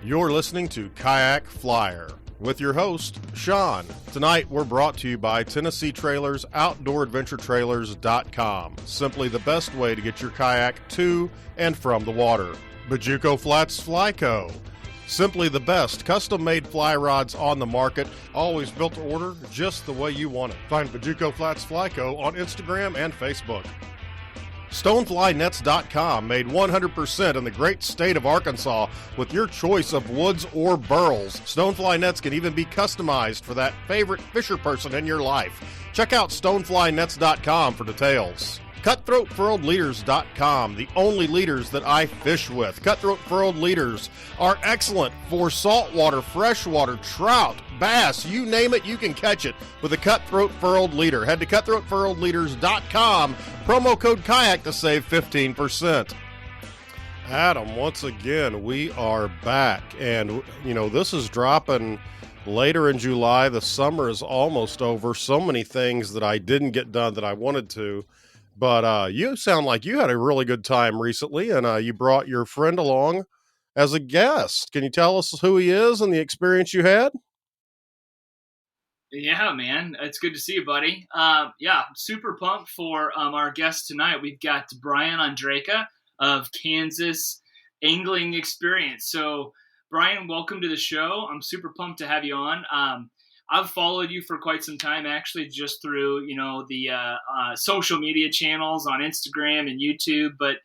You're listening to Kayak Flyer with your host, Sean. Tonight, we're brought to you by Tennessee Trailers, OutdoorAdventureTrailers.com. Simply the best way to get your kayak to and from the water. Bajuco Flats Fly Co. Simply the best custom-made fly rods on the market, always built to order just the way you want it. Find Bajuco Flats Fly Co. on Instagram and Facebook. StoneflyNets.com, made 100% in the great state of Arkansas with your choice of woods or burls. Stonefly nets can even be customized for that favorite fisher person in your life. Check out StoneflyNets.com for details. CutthroatFurledLeaders.com, the only leaders that I fish with. Cutthroat Furled Leaders are excellent for saltwater, freshwater, trout, bass, you name it, you can catch it with a Cutthroat Furled Leader. Head to CutthroatFurledLeaders.com, promo code KAYAK to save 15%. Adam, once again, we are back, and this is dropping later in July. The summer is almost over. So many things that I didn't get done that I wanted to. But you sound like you had a really good time recently, and you brought your friend along as a guest. Can you tell us who he is and the experience you had? Yeah, man. It's good to see you, buddy. Super pumped for our guest tonight. We've got Brian Ondraka of Kansas Angling Experience. So, Brian, welcome to the show. I'm super pumped to have you on. I've followed you for quite some time, actually, just through, the social media channels on Instagram and YouTube. But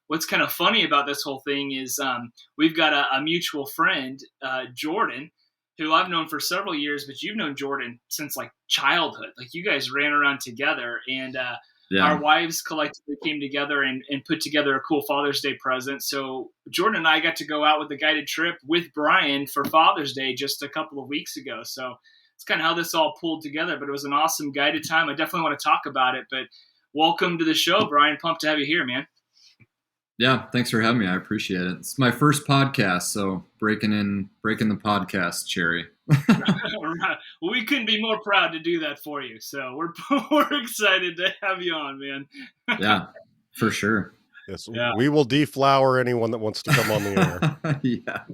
what's kind of funny about this whole thing is we've got a mutual friend, Jordan, who I've known for several years, but you've known Jordan since like childhood. Like you guys ran around together, and our wives collectively came together and put together a cool Father's Day present. So Jordan and I got to go out with a guided trip with Brian for Father's Day just a couple of weeks ago. So it's kind of how this all pulled together, but it was an awesome guided time. I definitely want to talk about it, but welcome to the show, Brian. Pumped to have you here, man. Yeah, thanks for having me. I appreciate it. It's my first podcast, so breaking the podcast cherry. Right. Well, we couldn't be more proud to do that for you. So we're excited to have you on, man. Yeah, for sure. Yes, yeah. We will deflower anyone that wants to come on the air. Yeah.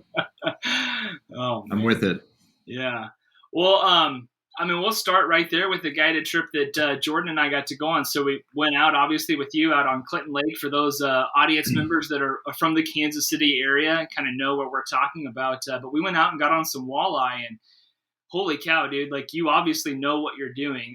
Oh, man. I'm with it. Yeah. Well, we'll start right there with the guided trip that Jordan and I got to go on. So we went out, obviously, with you out on Clinton Lake. For those audience members that are from the Kansas City area, kind of know what we're talking about. But we went out and got on some walleye, and holy cow, dude! Like you obviously know what you're doing.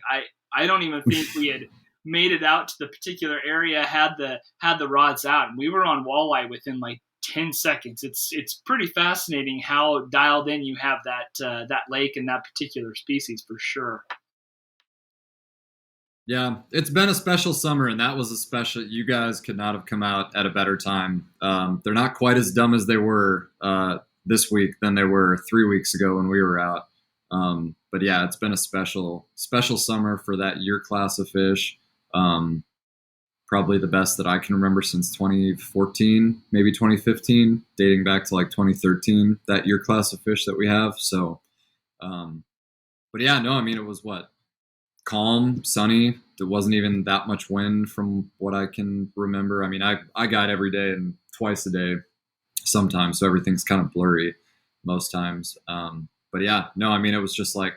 I don't even think we had made it out to the particular area, had the rods out, and we were on walleye within like 10 seconds. It's pretty fascinating how dialed in you have that lake and that particular species for sure. Yeah, it's been a special summer, and that was a special. You guys could not have come out at a better time. They're not quite as dumb as they were this week than they were 3 weeks ago when we were out. But yeah, it's been a special summer for that year class of fish. Probably the best that I can remember since 2014, maybe 2015, dating back to like 2013, that year class of fish that we have. So, but yeah, no, it was calm, sunny. There wasn't even that much wind from what I can remember. I guide every day and twice a day sometimes, so everything's kind of blurry most times. But yeah, no, it was just like,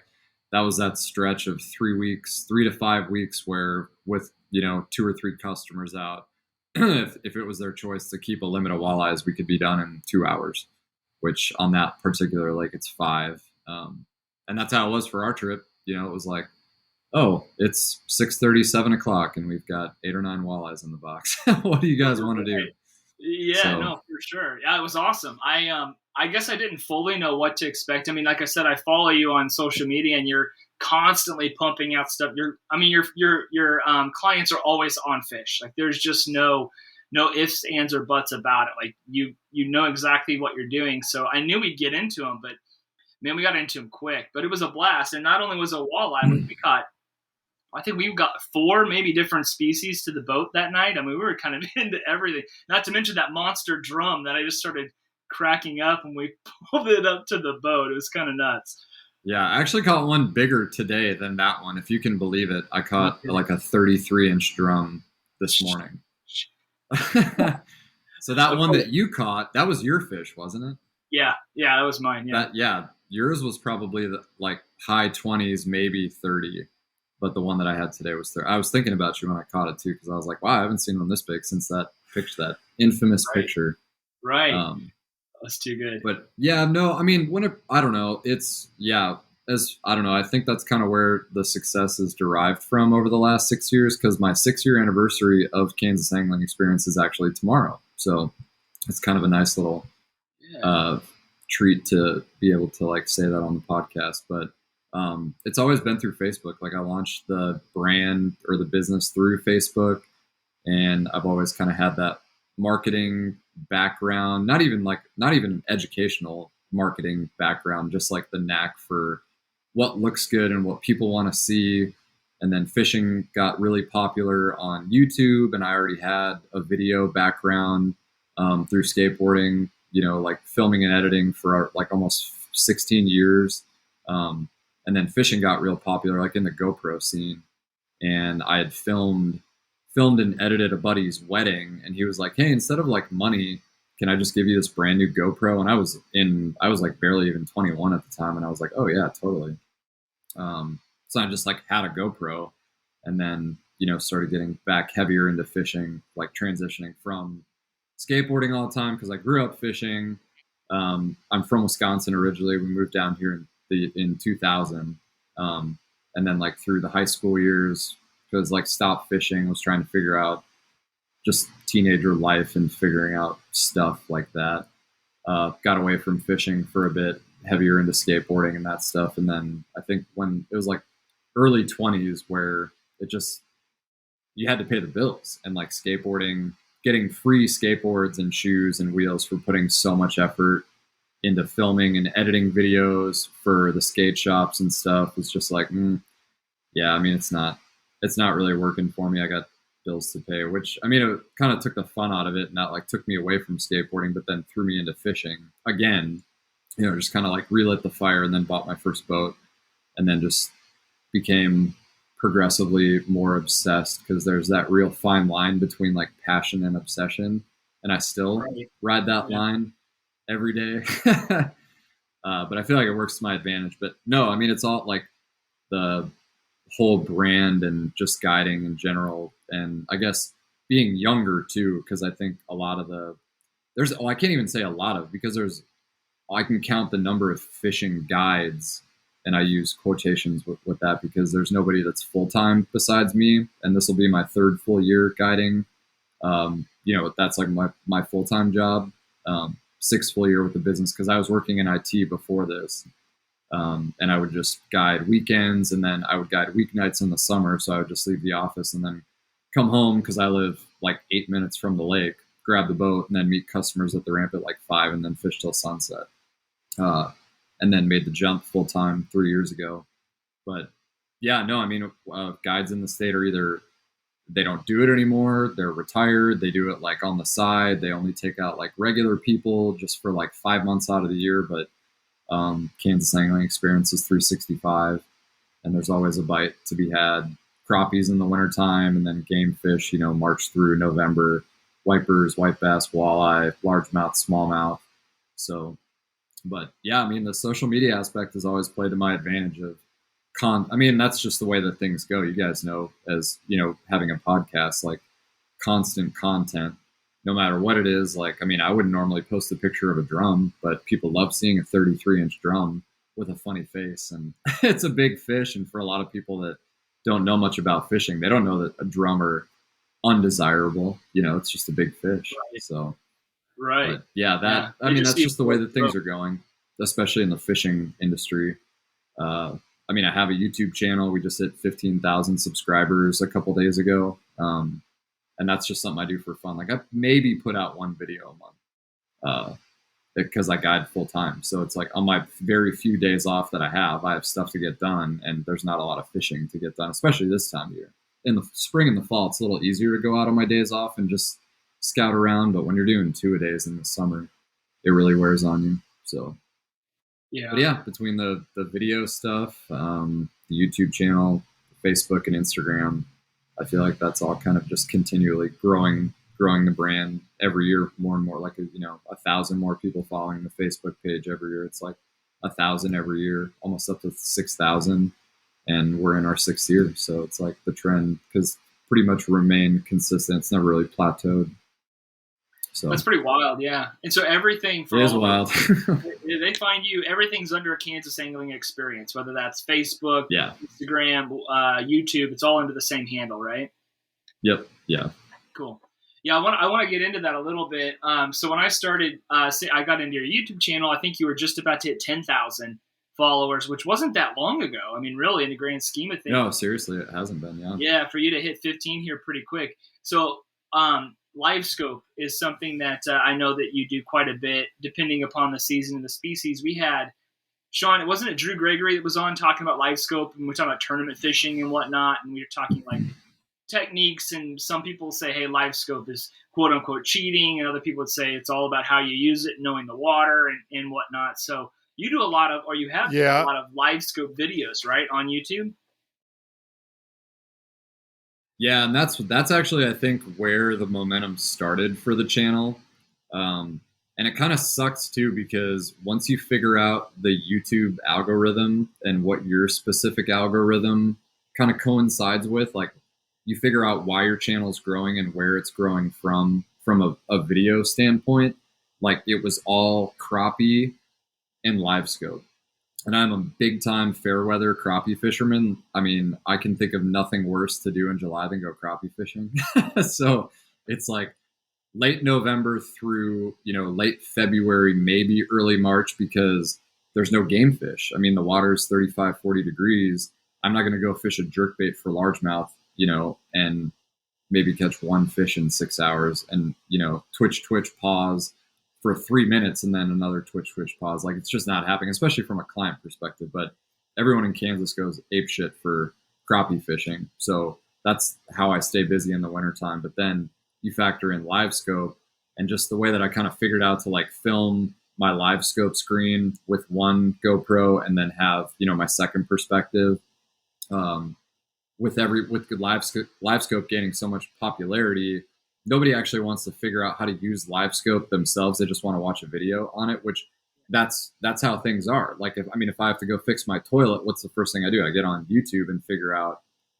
that was that stretch of 3 to 5 weeks where with, 2 or 3 customers out, if it was their choice to keep a limit of walleyes, we could be done in 2 hours, which on that particular lake, it's 5. And that's how it was for our trip. It was like, oh, it's 6:30, 7 o'clock, and we've got 8 or 9 walleyes in the box. What do you guys want to do? Yeah, no, for sure. Yeah, it was awesome. I guess I didn't fully know what to expect. Like I said, I follow you on social media, and you're constantly pumping out stuff. Your clients are always on fish. Like there's just no ifs, ands, or buts about it. Like you know exactly what you're doing. So I knew we'd get into them, but man, we got into them quick. But it was a blast, and not only was it a walleye, I think we got 4 maybe different species to the boat that night. We were kind of into everything. Not to mention that monster drum that I just started cracking up when we pulled it up to the boat. It was kind of nuts. Yeah, I actually caught one bigger today than that one, if you can believe it. I caught like a 33-inch drum this morning. So that one that you caught, that was your fish, wasn't it? Yeah, that was mine. Yeah, yours was probably like high 20s, maybe 30. But the one that I had today was 30. I was thinking about you when I caught it too, because I was like, wow, I haven't seen one this big since that picture, that infamous Right. picture. Right. Um, That's too good. but yeah, no, I mean, I don't know, I don't know, I think that's kind of where the success is derived from over the last 6 years, because my 6 year anniversary of Kansas Angling Experience is actually tomorrow. So it's kind of a nice little Yeah. uh, treat to be able to like say that on the podcast. But it's always been through Facebook. Like I launched the brand or the business through Facebook, and I've always kind of had that marketing background, not even educational marketing background, just like the knack for what looks good and what people want to see. And then fishing got really popular on YouTube, and I already had a video background through skateboarding, like filming and editing for like almost 16 years. And then fishing got real popular, like in the GoPro scene. And I had filmed and edited a buddy's wedding, and he was like, "Hey, instead of like money, can I just give you this brand new GoPro?" And I was like barely even 21 at the time, and I was like, "Oh yeah, totally." So I just like had a GoPro, and then started getting back heavier into fishing, like transitioning from skateboarding all the time because I grew up fishing. I'm from Wisconsin originally. We moved down here in 2000, and then like through the high school years, because like stopped fishing, was trying to figure out just teenager life and figuring out stuff like that. Got away from fishing for a bit, heavier into skateboarding and that stuff. And then I think when it was like early 20s where it just, you had to pay the bills, and like skateboarding, getting free skateboards and shoes and wheels for putting so much effort into filming and editing videos for the skate shops and stuff was just like, yeah, I mean, it's not really working for me. I got bills to pay, which, I mean, it kind of took the fun out of it, and that like took me away from skateboarding, but then threw me into fishing again, just kind of like relit the fire, and then bought my first boat, and then just became progressively more obsessed, because there's that real fine line between like passion and obsession. And I still ride that line every day. But I feel like it works to my advantage. But no, I mean, it's all like the whole brand and just guiding in general. And I guess being younger too, because I think a lot of I can't even say a lot of, because I can count the number of fishing guides, and I use quotations with that because there's nobody that's full-time besides me. And this will be my third full year guiding. That's like my full-time job. 6th full year with the business, because I was working in IT before this. And I would just guide weekends, and then I would guide weeknights in the summer. So I would just leave the office and then come home, because I live like 8 minutes from the lake, grab the boat, and then meet customers at the ramp at like 5, and then fish till sunset. And then made the jump full time 3 years ago. But yeah, no, I mean, guides in the state are either they don't do it anymore, they're retired, they do it like on the side, they only take out like regular people just for like 5 months out of the year. But Kansas Angling Experience is 365, and there's always a bite to be had. Crappies in the wintertime, and then game fish, March through November, wipers, white bass, walleye, largemouth, smallmouth. So, but yeah, I mean, the social media aspect has always played to my advantage of I mean, that's just the way that things go. You guys know, as having a podcast, like constant content, no matter what it is. Like, I mean, I wouldn't normally post a picture of a drum, but people love seeing a 33-inch drum with a funny face, and it's a big fish. And for a lot of people that don't know much about fishing, they don't know that a drum are undesirable. It's just a big fish. Right. So, Right. but yeah, I mean, that's just the way that things are going, especially in the fishing industry. I mean, I have a YouTube channel. We just hit 15,000 subscribers a couple days ago. And that's just something I do for fun. Like I maybe put out one video a month because I guide full time. So it's like on my very few days off that I have stuff to get done, and there's not a lot of fishing to get done, especially this time of year. In the spring and the fall, it's a little easier to go out on my days off and just scout around. But when you're doing 2-a-days in the summer, it really wears on you. So yeah. But yeah, between the video stuff, the YouTube channel, Facebook and Instagram, I feel like that's all kind of just continually growing growing the brand every year more and more. Like, 1,000 more people following the Facebook page every year. It's like 1,000 every year, almost up to 6,000, and we're in our 6th year. So it's like the trend because pretty much remained consistent. It's never really plateaued. So that's pretty wild, yeah. And so everything for it is wild. they find you. Everything's under Kansas Angling Experience, whether that's Facebook, Yeah. Instagram, YouTube. It's all under the same handle, right? Yep. Yeah. Cool. Yeah, I want to get into that a little bit. So when I started, I got into your YouTube channel. I think you were just about to hit 10,000 followers, which wasn't that long ago. I mean, really, in the grand scheme of things. No, seriously, it hasn't been. Yeah. Yeah, for you to hit 15 here pretty quick. So live scope is something that I know that you do quite a bit, depending upon the season and the species. We had Sean, wasn't it Drew Gregory that was on talking about live scope, and we're talking about tournament fishing and whatnot, and we were talking like techniques, and some people say, hey, live scope is quote unquote cheating, and other people would say it's all about how you use it, knowing the water and whatnot. So you do a lot of, or you have done a lot of live scope videos, right, on YouTube? Yeah, and that's actually, I think, where the momentum started for the channel. And it kind of sucks too, because once you figure out the YouTube algorithm and what your specific algorithm kind of coincides with, like you figure out why your channel is growing and where it's growing from a video standpoint. Like it was all crappie and live scope. And I'm a big time fair weather crappie fisherman. I mean, I can think of nothing worse to do in July than go crappie fishing. So it's like late November through, late February, maybe early March, because there's no game fish. I mean, the water is 35, 40 degrees. I'm not going to go fish a jerkbait for largemouth, and maybe catch one fish in 6 hours and, twitch, pause for 3 minutes and then another twitch, pause. Like it's just not happening, especially from a client perspective. But everyone in Kansas goes apeshit for crappie fishing. So that's how I stay busy in the wintertime. But then you factor in live scope and just the way that I kind of figured out to like film my live scope screen with one GoPro and then have, my second perspective. With live scope gaining so much popularity, nobody actually wants to figure out how to use live scope themselves. They just want to watch a video on it, which that's how things are. Like if I have to go fix my toilet, what's the first thing I do? I get on YouTube and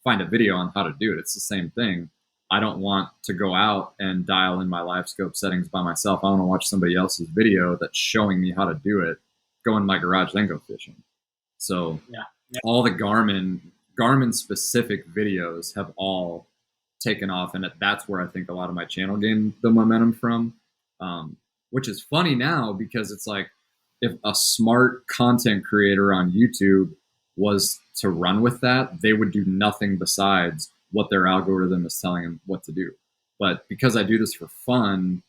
find a video on how to do it. It's the same thing. I don't want to go out and dial in my live scope settings by myself. I want to watch somebody else's video that's showing me how to do it, go in my garage, then go fishing. So all the Garmin specific videos have all taken off, and that's where I think a lot of my channel gained the momentum from, which is funny now because it's like if a smart content creator on YouTube was to run with that, they would do nothing besides what their algorithm is telling them what to do. But because I do this for fun,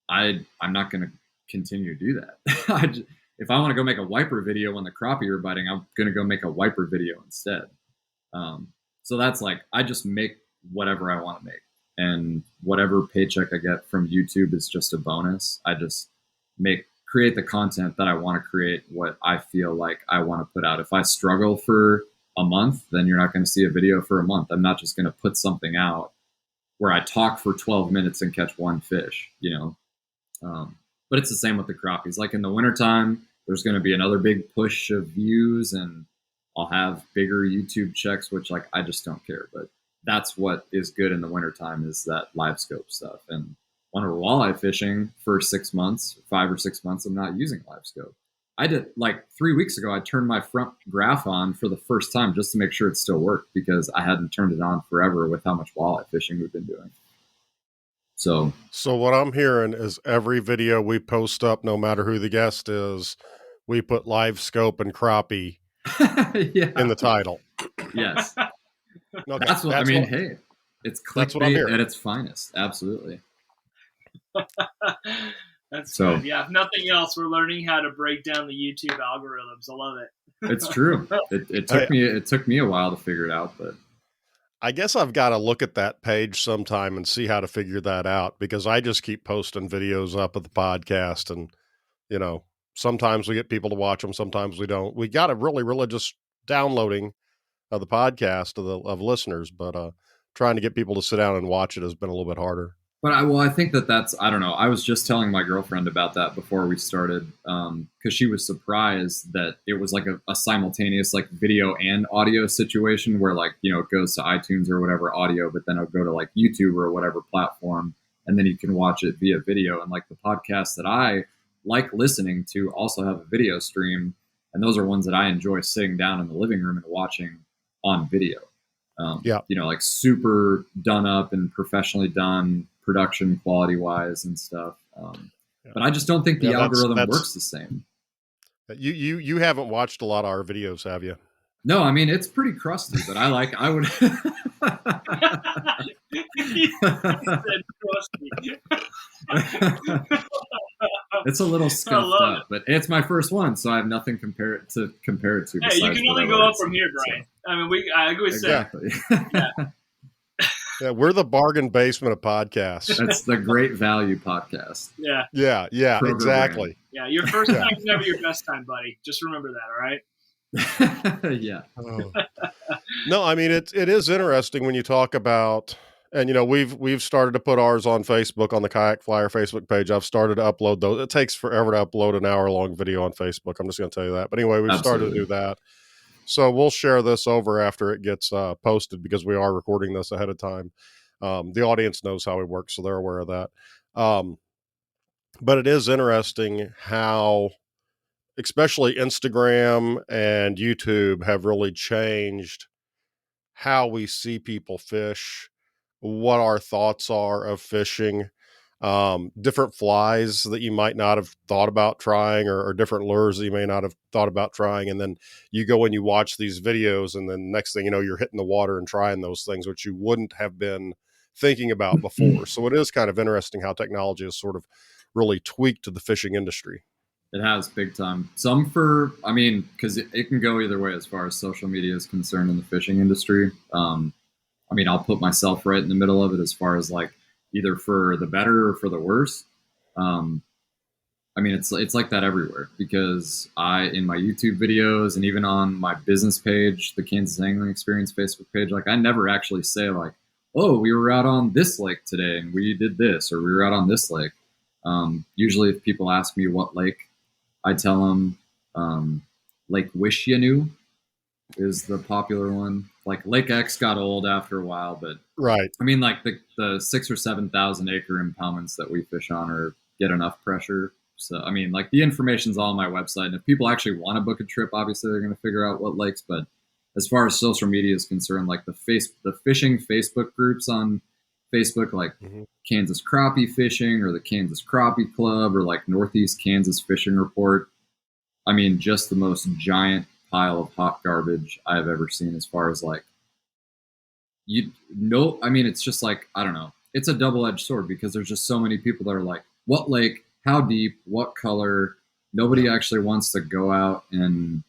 I'm not going to continue to do that. If I want to go make a wiper video when the crappie are biting, I'm going to go make a wiper video instead. So that's like, I just make whatever I want to make, and whatever paycheck I get from YouTube is just a bonus. I just create the content that I want to create, what I feel like I want to put out. If I struggle for a month, then you're not going to see a video for a month. I'm not just going to put something out where I talk for 12 minutes and catch one fish, but it's the same with the crappies. Like in the wintertime, there's going to be another big push of views and I'll have bigger YouTube checks, which like, I just don't care. But that's what is good in the wintertime is that live scope stuff. And when we're walleye fishing for 6 months, 5 or 6 months, I'm not using live scope. I did like 3 weeks ago, I turned my front graph on for the first time just to make sure it still worked because I hadn't turned it on forever with how much walleye fishing we've been doing. So what I'm hearing is every video we post up, no matter who the guest is, we put live scope and crappie in the title. Yes. Okay. That's what I mean. Hey, it's clickbait at its finest. Absolutely. That's good. Yeah, if nothing else, we're learning how to break down the YouTube algorithms. I love it. It's true. It took me a while to figure it out, but I guess I've got to look at that page sometime and see how to figure that out because I just keep posting videos up of the podcast and, sometimes we get people to watch them, sometimes we don't. We got a really just downloading of the podcast of listeners, but trying to get people to sit down and watch it has been a little bit harder. But I think that's, I don't know. I was just telling my girlfriend about that before we started, because she was surprised that it was like a simultaneous like video and audio situation where like, it goes to iTunes or whatever audio, but then it'll go to like YouTube or whatever platform, and then you can watch it via video. And like the podcasts that I like listening to also have a video stream, and those are ones that I enjoy sitting down in the living room and watching on video. Yeah. Like super done up and professionally done production quality wise and stuff. But I just don't think the algorithm works the same. You haven't watched a lot of our videos, have you? No, I mean, it's pretty crusty, but I would. It's a little scuffed up, but it's my first one, so I have nothing to compare it to. Hey, you can only go up from here, Brian. So. I mean, I always exactly. Yeah. Yeah, we're the bargain basement of podcasts. That's the Great Value podcast. Yeah, exactly. Yeah, your first time's never your best time, buddy. Just remember that, all right? Yeah. Oh. No, I mean it is interesting when you talk about, and we've started to put ours on Facebook on the Kayak Flyer Facebook page. I've started to upload those. It takes forever to upload an hour-long video on Facebook. I'm just going to tell you that. But anyway, we've started to do that. So we'll share this over after it gets posted because we are recording this ahead of time. The audience knows how we work, so they're aware of that. But it is interesting how, especially Instagram and YouTube, have really changed how we see people fish, what our thoughts are of fishing, different flies that you might not have thought about trying, or different lures that you may not have thought about trying. And then you go and you watch these videos, and then next thing you know, you're hitting the water and trying those things, which you wouldn't have been thinking about before. So it is kind of interesting how technology has sort of really tweaked to the fishing industry. It has big time. Because it can go either way as far as social media is concerned in the fishing industry. I'll put myself right in the middle of it as far as like either for the better or for the worse. It's like that everywhere, because in my YouTube videos and even on my business page, the Kansas Angling Experience Facebook page, like I never actually say like, oh, we were out on this lake today and we did this, or we were out on this lake. Usually if people ask me what lake, I tell them Lake Wish You Knew is the popular one. Like Lake X got old after a while, but right. I mean, like the 6,000 or 7,000 acre impoundments that we fish on get enough pressure. So I mean, like the information's all on my website, and if people actually want to book a trip, obviously they're going to figure out what lakes. But as far as social media is concerned, like the fishing Facebook groups on Facebook, like Kansas Crappie Fishing or the Kansas Crappie Club or like Northeast Kansas Fishing Report. I mean, just the most giant pile of hot garbage I've ever seen as far as like, it's just like, I don't know. It's a double-edged sword because there's just so many people that are like, what lake, how deep, what color? Nobody actually wants to go out and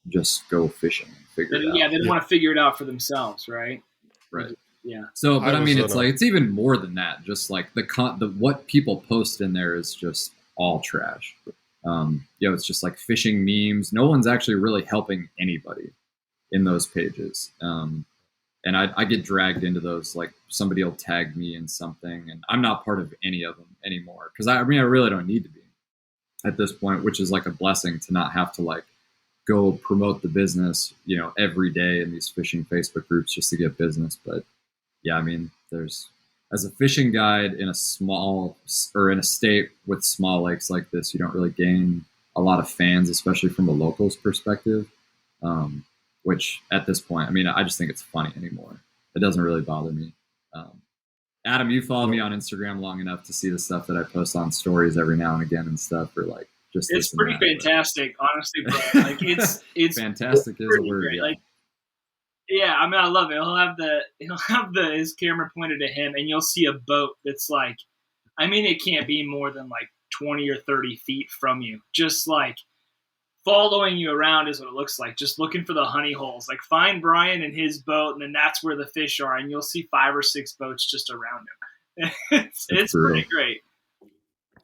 just go fishing and figure it out. Yeah, they don't want to figure it out for themselves, right? Right. Yeah. So, but it's even more than that. Just like the what people post in there is just all trash. It's just like fishing memes. No one's actually really helping anybody in those pages. And I get dragged into those, like somebody will tag me in something and I'm not part of any of them anymore. Cause I really don't need to be at this point, which is like a blessing to not have to like go promote the business, every day in these fishing Facebook groups just to get business. But yeah, I mean, as a fishing guide in a state with small lakes like this, you don't really gain a lot of fans, especially from a local's perspective. Which at this point, I just think it's funny anymore. It doesn't really bother me. Adam, you follow me on Instagram long enough to see the stuff that I post on stories every now and again and stuff, or like just. It's pretty fantastic, honestly, bro. Like it's fantastic is a word. Yeah. Like, yeah, I love it. He'll have his camera pointed at him, and you'll see a boat that's like, it can't be more than like 20 or 30 feet from you, just like following you around is what it looks like, just looking for the honey holes. Like find Brian and his boat, and then that's where the fish are, and you'll see 5 or 6 boats just around him. It's pretty great.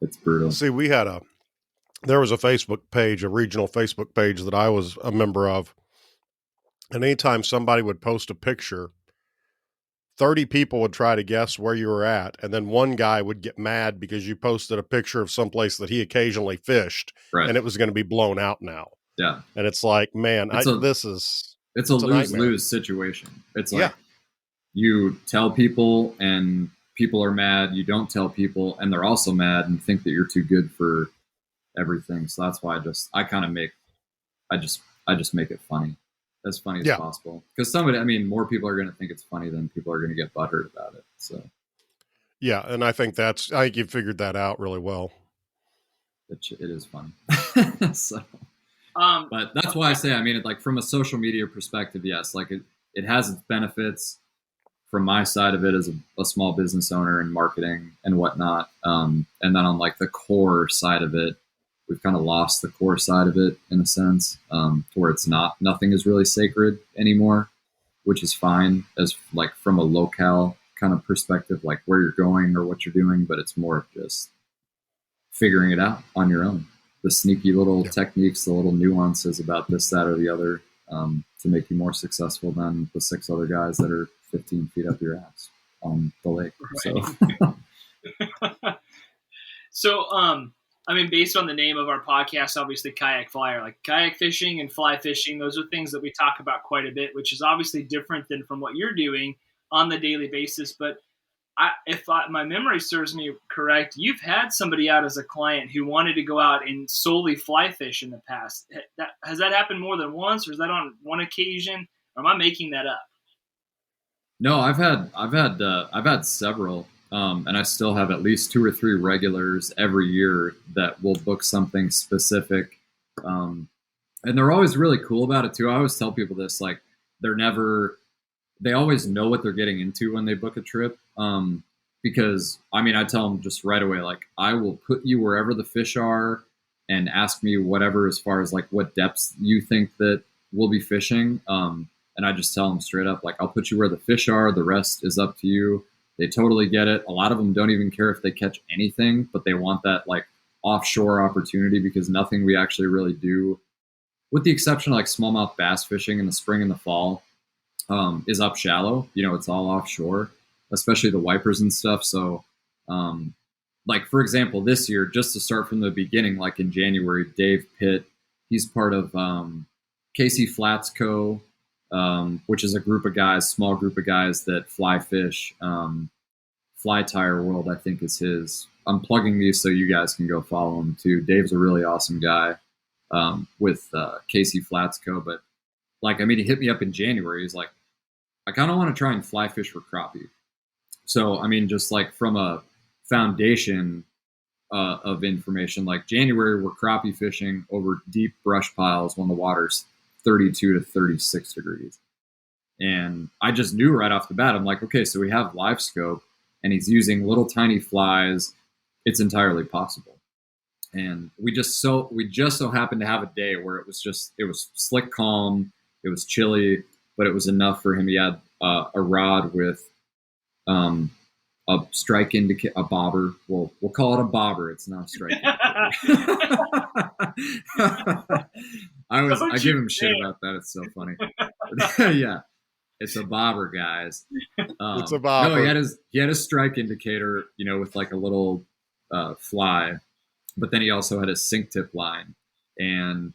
It's brutal. See, there was a Facebook page, a regional Facebook page that I was a member of, and anytime somebody would post a picture 30 people would try to guess where you were at, and then one guy would get mad because you posted a picture of someplace that he occasionally fished, Right. and it was going to be blown out now. Yeah. And it's like, man, It's a lose-lose situation. It's like you tell people and people are mad. You don't tell people and they're also mad and think that you're too good for everything. So that's why I just make it funny. As funny as possible. Because more people are going to think it's funny than people are going to get butthurt about it. So, yeah. And I think you figured that out really well. It is funny. So, but that's why I say, from a social media perspective, yes, it has its benefits from my side of it as a small business owner and marketing and whatnot. And then on the core side of it, we've kind of lost the core side of it in a sense, where nothing is really sacred anymore, which is fine as from a locale kind of perspective, where you're going or what you're doing, but it's more of just figuring it out on your own. The sneaky little techniques, the little nuances about this, that, or the other, to make you more successful than the 6 other guys that are 15 feet up your ass on the lake. Right. So, based on the name of our podcast, obviously Kayak Flyer, kayak fishing and fly fishing, those are things that we talk about quite a bit, which is obviously different than from what you're doing on the daily basis. But if my memory serves me correct, you've had somebody out as a client who wanted to go out and solely fly fish in the past. Has that happened more than once, or is that on one occasion? Or am I making that up? No, I've had several. And I still have at least 2 or 3 regulars every year that will book something specific. And they're always really cool about it too. I always tell people this, they always know what they're getting into when they book a trip. Because I tell them just right away, I will put you wherever the fish are and ask me whatever, as far as what depths you think that we'll be fishing. And I just tell them straight up, I'll put you where the fish are. The rest is up to you. They totally get it. A lot of them don't even care if they catch anything, but they want that offshore opportunity, because nothing we actually really do, with the exception of smallmouth bass fishing in the spring and the fall, is up shallow. It's all offshore, especially the wipers and stuff. So, for example, this year, just to start from the beginning, in January, Dave Pitt, he's part of Casey Flats Co., which is a small group of guys that fly fish. Fly Tire World, I think, is his. I'm plugging these so you guys can go follow him too. Dave's a really awesome guy with Casey Flats Co. But he hit me up in January. He's like, I kind of want to try and fly fish for crappie. So just from a foundation of information, January, we're crappie fishing over deep brush piles when the water's 32 to 36 degrees. And I just knew right off the bat, I'm like, okay, so we have live scope and he's using little tiny flies. It's entirely possible. And we just so happened to have a day where it was slick calm, it was chilly, but it was enough for him. He had a rod with a strike indicator, a bobber. We'll call it a bobber. It's not a strike indicator. I give him shit about that. It's so funny. Yeah, it's a bobber, guys. It's a bobber. No, he had a strike indicator, with a little fly, but then he also had a sink tip line, and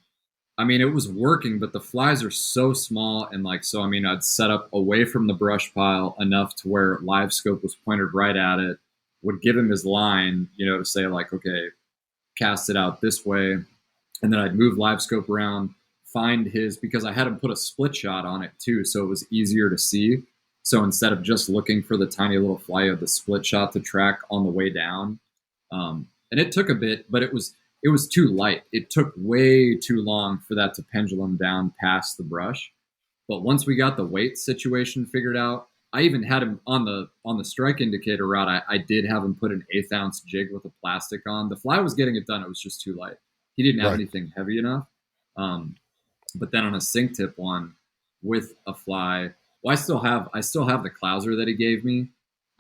it was working, but the flies are so small, and I'd set up away from the brush pile enough to where live scope was pointed right at it, would give him his line, to say okay, cast it out this way. And then I'd move live scope around, find because I had him put a split shot on it too, so it was easier to see. So instead of just looking for the tiny little fly, you had the split shot to track on the way down. And it took a bit, but it was too light. It took way too long for that to pendulum down past the brush. But once we got the weight situation figured out, I even had him on the strike indicator rod. I did have him put an 1/8 ounce jig with a plastic on. The fly was getting it done. It was just too light. He didn't have anything heavy enough. But then on a sink tip one with a fly, well, I still have the clouser that he gave me.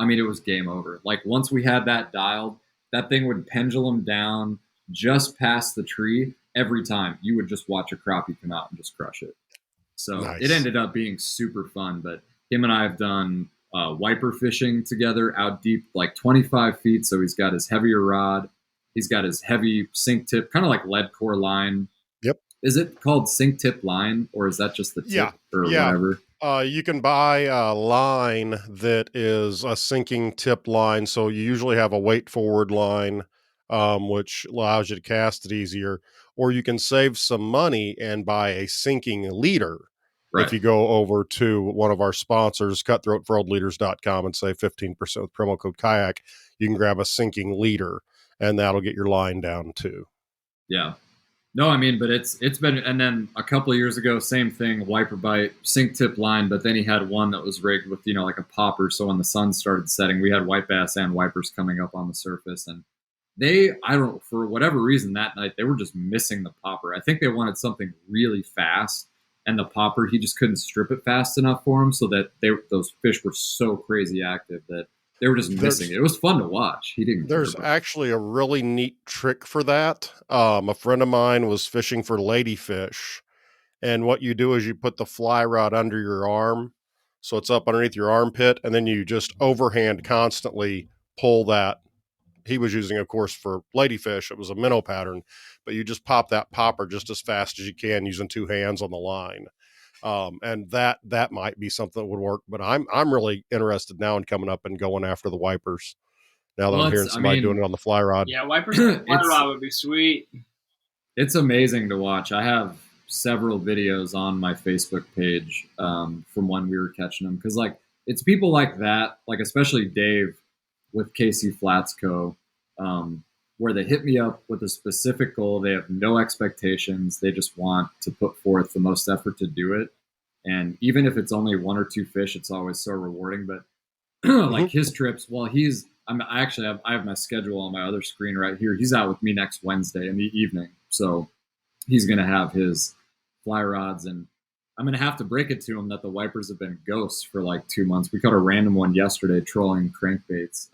It was game over. Once we had that dialed, that thing would pendulum down just past the tree every time. You would just watch a crappie come out and just crush it. So It ended up being super fun. But him and I have done wiper fishing together out deep, like 25 feet. So he's got his heavier rod. He's got his heavy sink tip, kind of like lead core line. Yep. Is it called sink tip line, or is that just the tip or whatever? You can buy a line that is a sinking tip line. So you usually have a weight forward line, which allows you to cast it easier. Or you can save some money and buy a sinking leader. Right. If you go over to one of our sponsors, cutthroatfurledleaders.com, and save 15% with promo code kayak, you can grab a sinking leader, and that'll get your line down too. Yeah. No, I mean, but it's been, and then a couple of years ago, same thing, wiper bite, sink tip line, but then he had one that was rigged with, like a popper. So when the sun started setting, we had white bass and wipers coming up on the surface, and for whatever reason that night, they were just missing the popper. I think they wanted something really fast, and the popper, he just couldn't strip it fast enough for him, so that those fish were so crazy active that they were just missing it. It was fun to watch. There's actually a really neat trick for that. A friend of mine was fishing for ladyfish, and what you do is you put the fly rod under your arm, so it's up underneath your armpit, and then you just overhand constantly pull that. He was using, of course, for ladyfish. It was a minnow pattern, but you just pop that popper just as fast as you can using two hands on the line. And that might be something that would work, but I'm really interested now in coming up and going after the wipers. Now that I'm hearing somebody doing it on the fly rod. Yeah, wipers on the fly rod would be sweet. It's amazing to watch. I have several videos on my Facebook page from when we were catching them, because it's people like that, like especially Dave with KC Flats Co., where they hit me up with a specific goal. They have no expectations. They just want to put forth the most effort to do it. And even if it's only one or two fish, it's always so rewarding. But like his trips, I have my schedule on my other screen right here. He's out with me next Wednesday in the evening. So he's going to have his fly rods, and I'm going to have to break it to him that the wipers have been ghosts for like 2 months. We caught a random one yesterday trolling crankbaits.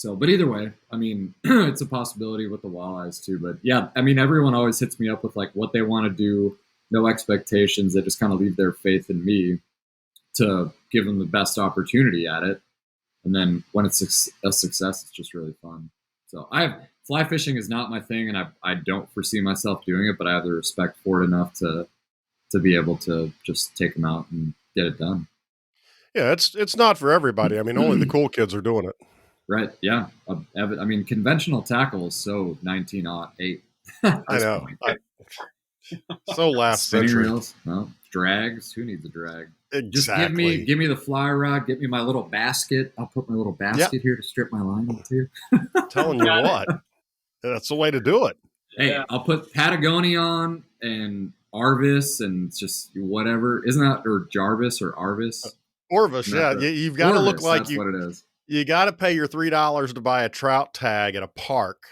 But either way, I mean, it's a possibility with the walleyes too. But yeah, I mean, everyone always hits me up with like what they want to do, no expectations. They just kind of leave their faith in me to give them the best opportunity at it. And then when it's a success, it's just really fun. So fly fishing is not my thing, and I don't foresee myself doing it, but I have the respect for it enough to be able to just take them out and get it done. Yeah, it's not for everybody. I mean, only the cool kids are doing it. Right. Yeah. I mean, conventional tackle is so 1908. I know. So last spinning century. Reels. No, drags. Who needs a drag? Exactly. Just give me the fly rod. Get me my little basket. I'll put my little basket here to strip my line into. Telling you what, that's the way to do it. Hey, I'll put Patagonia on and Arvis and just whatever. Isn't that, or Jarvis or Arvis? Orvis, yeah. You've got to look like that's what it is. You got to pay your $3 to buy a trout tag at a park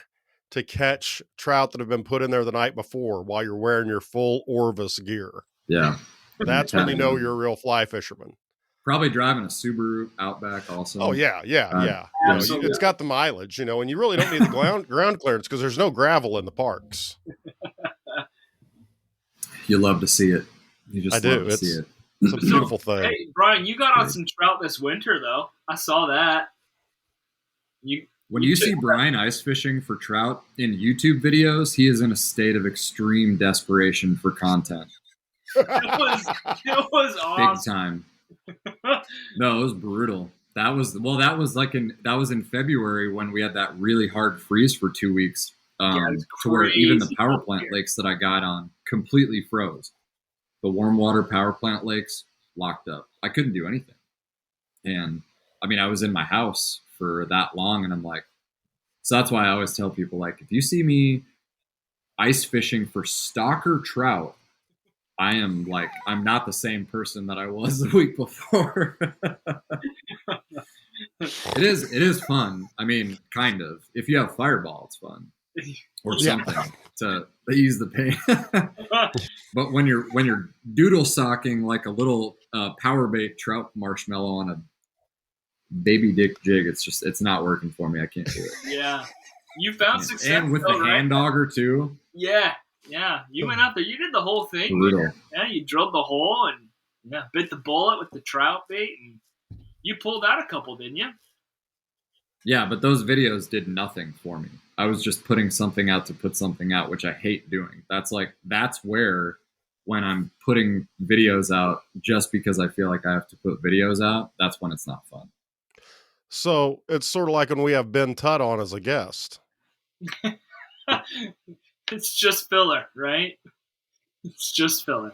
to catch trout that have been put in there the night before while you're wearing your full Orvis gear. Yeah. That's when you know you're a real fly fisherman. Probably driving a Subaru Outback also. Oh, yeah. It's got the mileage, and you really don't need the ground clearance because there's no gravel in the parks. You love to see it. You just love to see it. It's a beautiful thing. Hey, Brian, you got on some trout this winter, though. I saw that. When you see Brian ice fishing for trout in YouTube videos, he is in a state of extreme desperation for content. It was awesome. Big time. No, it was brutal. That was in February when we had that really hard freeze for 2 weeks. To where even the power plant lakes that I got on completely froze. The warm water power plant lakes locked up. I couldn't do anything. And I mean, I was in my house for that long, and I'm like, so that's why I always tell people, like, if you see me ice fishing for stalker trout, I'm not the same person that I was the week before. It is fun. I mean, kind of. If you have Fireball, it's fun. Or something to ease the pain. But when you're doodle socking like a little power bait trout marshmallow on a baby dick jig, it's not working for me. I can't do it. Yeah, you found success, and with the hand auger too. Yeah. You went out there. You did the whole thing. Brutal. Yeah, you drilled the hole and bit the bullet with the trout bait. And You pulled out a couple, didn't you? Yeah, but those videos did nothing for me. I was just putting something out to put something out, which I hate doing. That's where when I'm putting videos out just because I feel like I have to put videos out, that's when it's not fun. So it's sort of like when we have Ben Tutt on as a guest. It's just filler, right? It's just filler.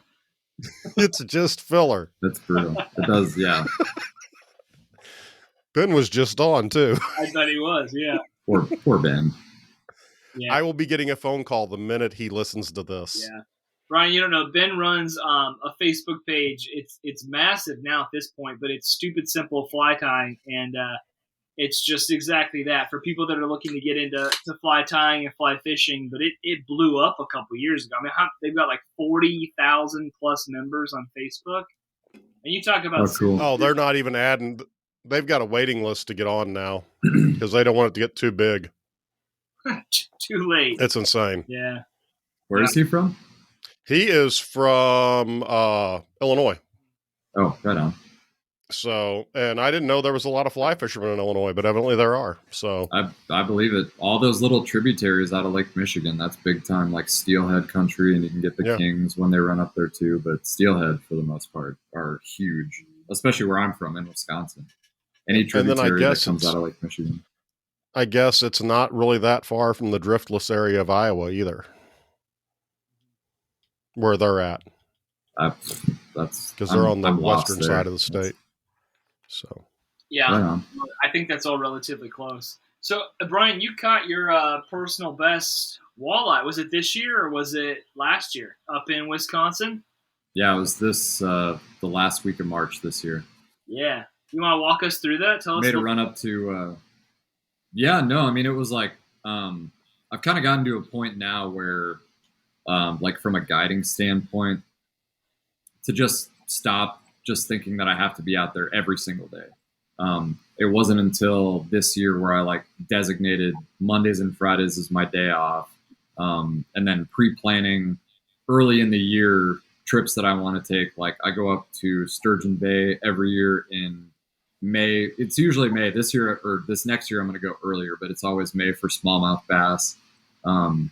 It's just filler. That's brutal. It does, yeah. Ben was just on too. I bet he was, yeah. Poor Ben. Yeah. I will be getting a phone call the minute he listens to this. Yeah. Brian, you don't know, Ben runs a Facebook page. It's massive now at this point, but it's Stupid Simple Fly Tying, and it's just exactly that for people that are looking to get into fly tying and fly fishing. But it blew up a couple years ago. I mean, they've got like 40,000 plus members on Facebook, and you talk about cool. Oh, they're not even adding. They've got a waiting list to get on now because they don't want it to get too big. too late. It's insane. Yeah. Where is he from? He is from Illinois. Oh, right on. So, and I didn't know there was a lot of fly fishermen in Illinois, but evidently there are. So I believe it. All those little tributaries out of Lake Michigan, that's big time, like steelhead country, and you can get the kings when they run up there too. But steelhead, for the most part, are huge, especially where I'm from in Wisconsin. Any tributary that comes out of Lake Michigan. I guess it's not really that far from the driftless area of Iowa either, where they're at. That's because they're on the western there. side of the state. So yeah, I think that's all relatively close. So Brian, you caught your personal best walleye. Was it this year or was it last year up in Wisconsin? Yeah, it was the last week of March this year. Yeah. You want to walk us through that? Tell us. Made a run up to I mean, it was like I've kind of gotten to a point now where like from a guiding standpoint, to just stop just thinking that I have to be out there every single day. It wasn't until this year where I like designated Mondays and Fridays as my day off, and then pre-planning early in the year trips that I want to take. Like I go up to Sturgeon Bay every year in May. It's usually May. This year or this next year I'm going to go earlier, but it's always May for smallmouth bass. And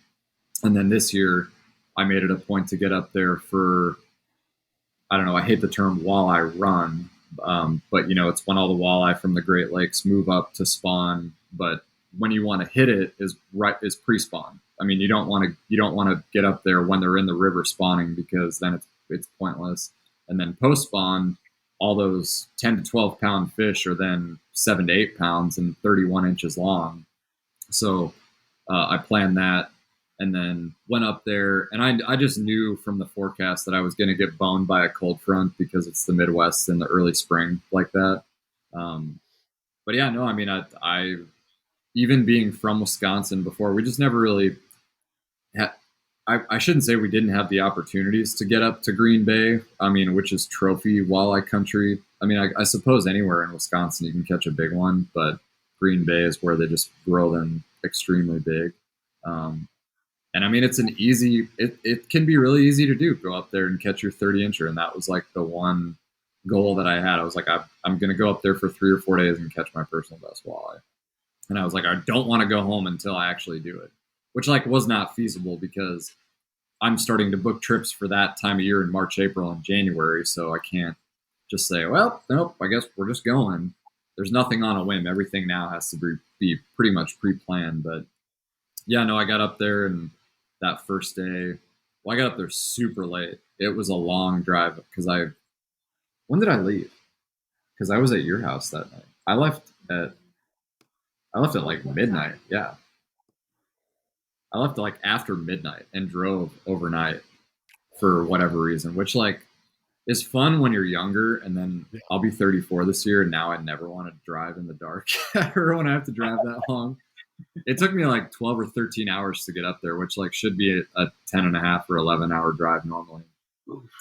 then this year I made it a point to get up there for, I don't know, I hate the term walleye run, but it's when all the walleye from the Great Lakes move up to spawn. But when you want to hit it is pre-spawn. I mean, you don't want to get up there when they're in the river spawning, because then it's pointless. And then post-spawn, all those 10 to 12 pound fish are then 7 to 8 pounds and 31 inches long. So I planned that, and then went up there, and I just knew from the forecast that I was going to get boned by a cold front because it's the Midwest in the early spring like that. But yeah, no, I mean, I even being from Wisconsin before, we just never really had, I shouldn't say we didn't have the opportunities to get up to Green Bay, I mean, which is trophy walleye country. I mean, I suppose anywhere in Wisconsin you can catch a big one, but Green Bay is where they just grow them extremely big. And I mean, it's it can be really easy to do. Go up there and catch your 30-incher. And that was like the one goal that I had. I was like, I'm going to go up there for 3 or 4 days and catch my personal best walleye. And I was like, I don't want to go home until I actually do it, which like was not feasible because I'm starting to book trips for that time of year in March, April, and January. So I can't just say, well, nope, I guess we're just going. There's nothing on a whim. Everything now has to be pretty much pre-planned. But yeah, no, I got up there, and that first day, well, I got up there super late. It was a long drive because when did I leave? Because I was at your house that night. I left at like midnight. Yeah. I left like after midnight and drove overnight for whatever reason, which like is fun when you're younger. And then I'll be 34 this year, and now I never want to drive in the dark or when I have to drive that long. It took me like 12 or 13 hours to get up there, which like should be a 10 and a half or 11 hour drive normally.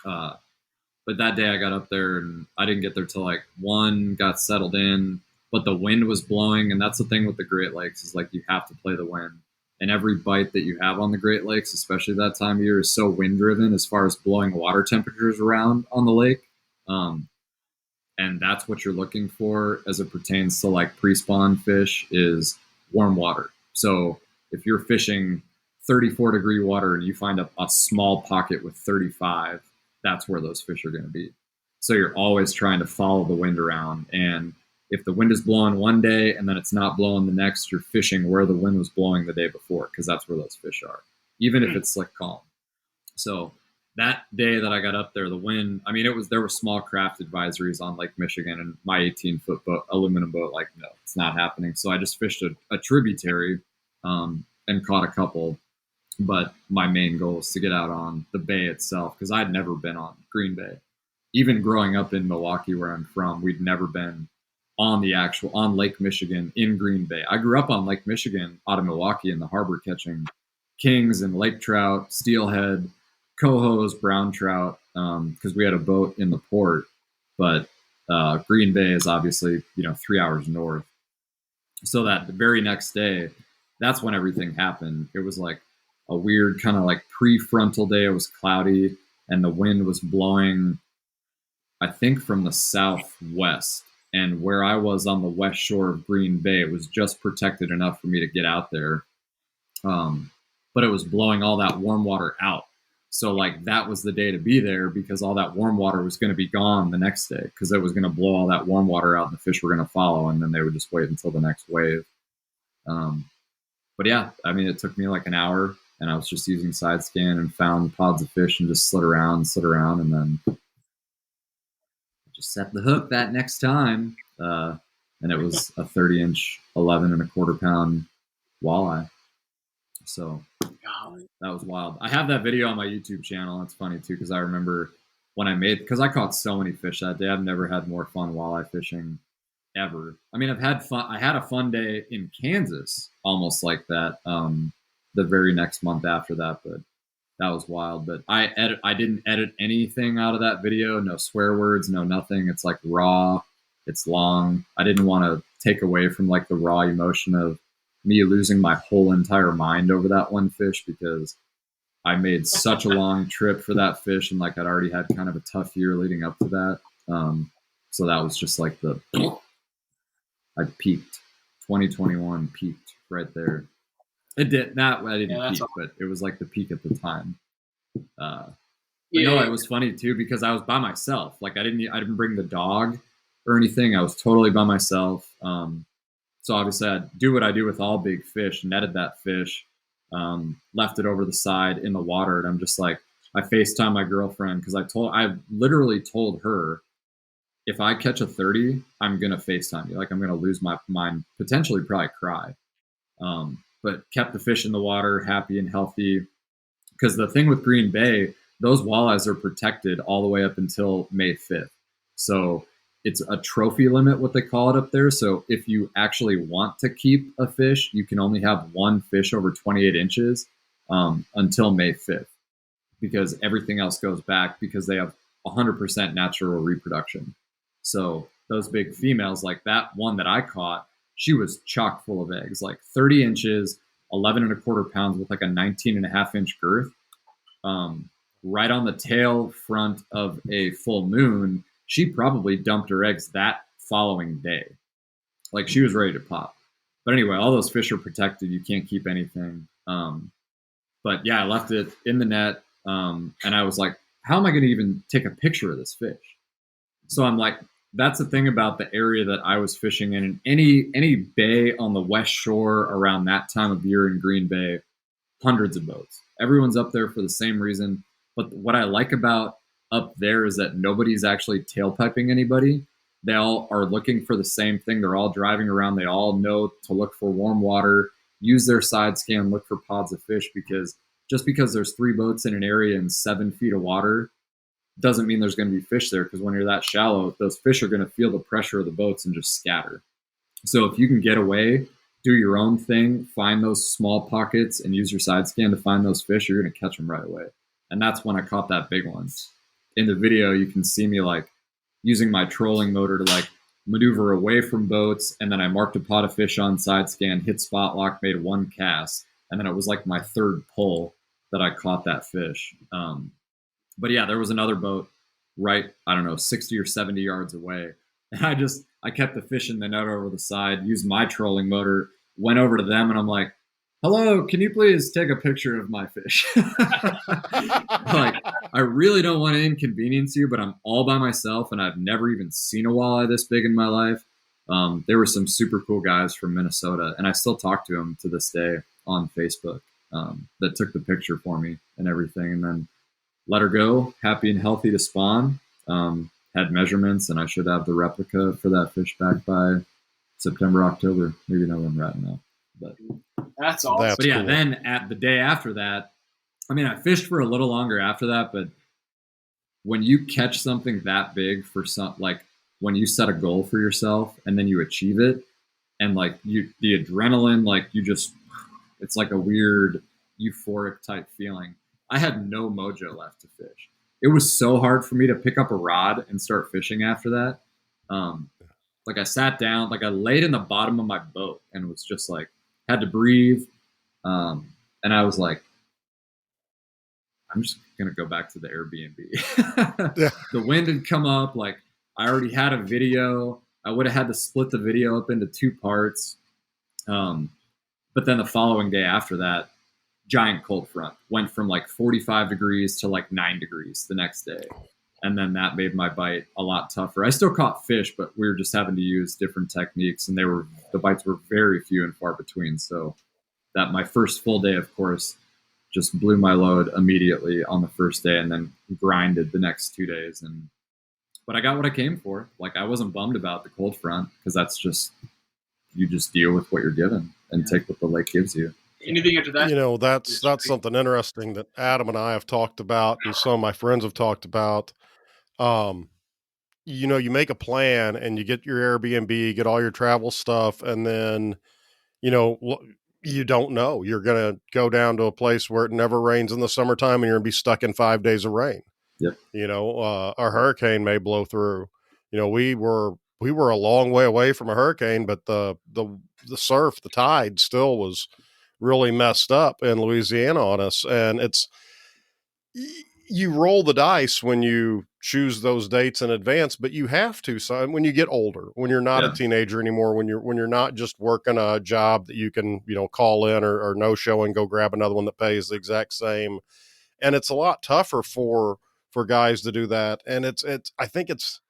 But that day I got up there and I didn't get there till like 1, got settled in, but the wind was blowing. And that's the thing with the Great Lakes is like, you have to play the wind. And every bite that you have on the Great Lakes, especially that time of year, is so wind driven as far as blowing water temperatures around on the lake. And that's what you're looking for as it pertains to like pre-spawn fish is warm water. So if you're fishing 34-degree water and you find a small pocket with 35, that's where those fish are going to be. So you're always trying to follow the wind around. And if the wind is blowing one day and then it's not blowing the next, you're fishing where the wind was blowing the day before, because that's where those fish are, even if it's slick calm. So that day that I got up there, the wind, I mean, there were small craft advisories on Lake Michigan, and my 18-foot boat, aluminum boat, like, no, it's not happening. So I just fished a tributary and caught a couple. But my main goal is to get out on the bay itself, because I'd never been on Green Bay. Even growing up in Milwaukee, where I'm from, we'd never been on Lake Michigan in Green Bay. I grew up on Lake Michigan out of Milwaukee in the harbor, catching kings and lake trout, steelhead, cohos, brown trout, because we had a boat in the port. But Green Bay is obviously 3 hours north. So that the very next day, that's when everything happened. It was like a weird kind of like prefrontal day. It was cloudy and the wind was blowing, I think, from the southwest. And where I was on the west shore of Green Bay, it was just protected enough for me to get out there. But it was blowing all that warm water out. So like that was the day to be there, because all that warm water was going to be gone the next day, because it was going to blow all that warm water out and the fish were going to follow, and then they would just wait until the next wave. But yeah, I mean, it took me like an hour, and I was just using side scan and found pods of fish and just slid around, and then just set the hook that next time. And it was a 30-inch, 11.25-pound walleye. So that was wild. I have that video on my YouTube channel. It's funny too, because I remember when because I caught so many fish that day. I've never had more fun walleye fishing ever. I mean, I had a fun day in Kansas, almost like that, the very next month after that, but that was wild. But I didn't edit anything out of that video. No swear words, no nothing. It's like raw. It's long. I didn't want to take away from like the raw emotion of me losing my whole entire mind over that one fish, because I made such a long trip for that fish, and like I'd already had kind of a tough year leading up to that. So that was just like I peaked. 2021 peaked right there. It did not. I didn't peak, awesome. But it was like the peak at the time. It was funny too, because I was by myself. Like I didn't bring the dog or anything. I was totally by myself. So obviously I do what I do with all big fish, netted that fish, left it over the side in the water. And I'm just like, I FaceTime my girlfriend, because I literally told her, if I catch a 30, I'm going to FaceTime you. Like I'm going to lose my mind, potentially probably cry. But kept the fish in the water, happy and healthy. Because the thing with Green Bay, those walleyes are protected all the way up until May 5th. So it's a trophy limit, what they call it up there. So if you actually want to keep a fish, you can only have one fish over 28 inches until May 5th, because everything else goes back, because they have 100% natural reproduction. So those big females, like that one that I caught, she was chock full of eggs, like 30 inches, 11.25 pounds with like a 19.5-inch girth. Right on the tail front of a full moon, she probably dumped her eggs that following day. Like she was ready to pop. But anyway, all those fish are protected. You can't keep anything. But yeah, I left it in the net. And I was like, how am I going to even take a picture of this fish? So I'm like, that's the thing about the area that I was fishing in. Any bay on the west shore around that time of year in Green Bay, hundreds of boats. Everyone's up there for the same reason. But what I like about up there is that nobody's actually tailpiping anybody. They all are looking for the same thing. They're all driving around. They all know to look for warm water, use their side scan, look for pods of fish, because just because there's 3 boats in an area in 7 feet of water doesn't mean there's going to be fish there, because when you're that shallow, those fish are going to feel the pressure of the boats and just scatter. So if you can get away, do your own thing, find those small pockets and use your side scan to find those fish, you're going to catch them right away. And that's when I caught that big one. In the video, you can see me like using my trolling motor to like maneuver away from boats. And then I marked a pot of fish on side scan, hit spot lock, made 1 cast. And then it was like my 3rd pull that I caught that fish. But yeah, there was another boat right, 60 or 70 yards away. And I kept the fish in the net over the side, used my trolling motor, went over to them, and I'm like, hello, can you please take a picture of my fish? Like, I really don't want to inconvenience you, but I'm all by myself and I've never even seen a walleye this big in my life. There were some super cool guys from Minnesota, and I still talk to them to this day on Facebook, that took the picture for me and everything. And then let her go, happy and healthy to spawn. Had measurements, and I should have the replica for that fish back by September, October, maybe November, I don't know. But That's awesome. But yeah, cool. then at the day after that, I mean, I fished for a little longer after that, but when you catch something that big for some, like when you set a goal for yourself and then you achieve it, and like the adrenaline, like it's like a weird euphoric type feeling. I had no mojo left to fish. It was so hard for me to pick up a rod and start fishing after that. Like I sat down, like I laid in the bottom of my boat and was just like, had to breathe. And I was like, I'm just going to go back to the Airbnb. Yeah. The wind had come up. Like I already had a video. I would have had to split the video up into 2 parts. But then the following day after that, giant cold front went from like 45 degrees to like 9 degrees the next day. And then that made my bite a lot tougher. I still caught fish, but we were just having to use different techniques, and the bites were very few and far between. So that my first full day, of course, just blew my load immediately on the first day, and then grinded the next 2 days. But I got what I came for. Like I wasn't bummed about the cold front, because that's just, you just deal with what you're given and take what the lake gives you. Anything after that? You know, that's something interesting that Adam and I have talked about, and some of my friends have talked about. You know, you make a plan and you get your Airbnb, get all your travel stuff, and then, you know, you don't know. You're going to go down to a place where it never rains in the summertime, and you're going to be stuck in 5 days of rain. Yep. You know, a hurricane may blow through. You know, we were a long way away from a hurricane, but the surf, the tide still was really messed up in Louisiana on us. And you roll the dice when you choose those dates in advance, but you have to. So when you get older, when you're not a teenager anymore, when you're not just working a job that you can, you know, call in or no show and go grab another one that pays the exact same. And it's a lot tougher for guys to do that. And I think it's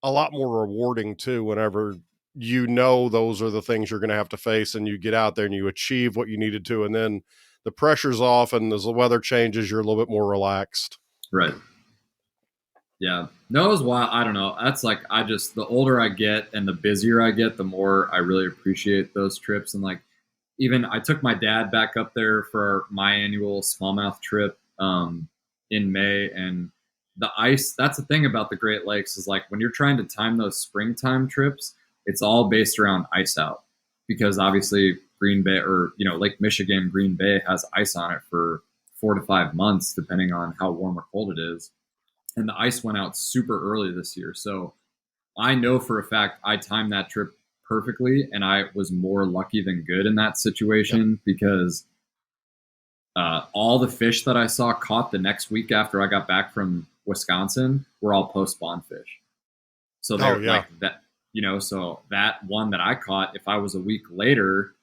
a lot more rewarding too, whenever you know those are the things you're going to have to face, and you get out there and you achieve what you needed to, and then the pressure's off, and as the weather changes, you're a little bit more relaxed. Right. Yeah. No, it was wild. I don't know. That's like, the older I get and the busier I get, the more I really appreciate those trips. And like, even I took my dad back up there for my annual smallmouth trip in May, and the ice, that's the thing about the Great Lakes, is like when you're trying to time those springtime trips, it's all based around ice out, because obviously Green Bay, or, you know, Lake Michigan, Green Bay has ice on it for 4 to 5 months, depending on how warm or cold it is. And the ice went out super early this year. So I know for a fact I timed that trip perfectly, and I was more lucky than good in that situation, because all the fish that I saw caught the next week after I got back from Wisconsin were all post-spawn fish. So they're like that, you know, so that one that I caught, if I was a week later,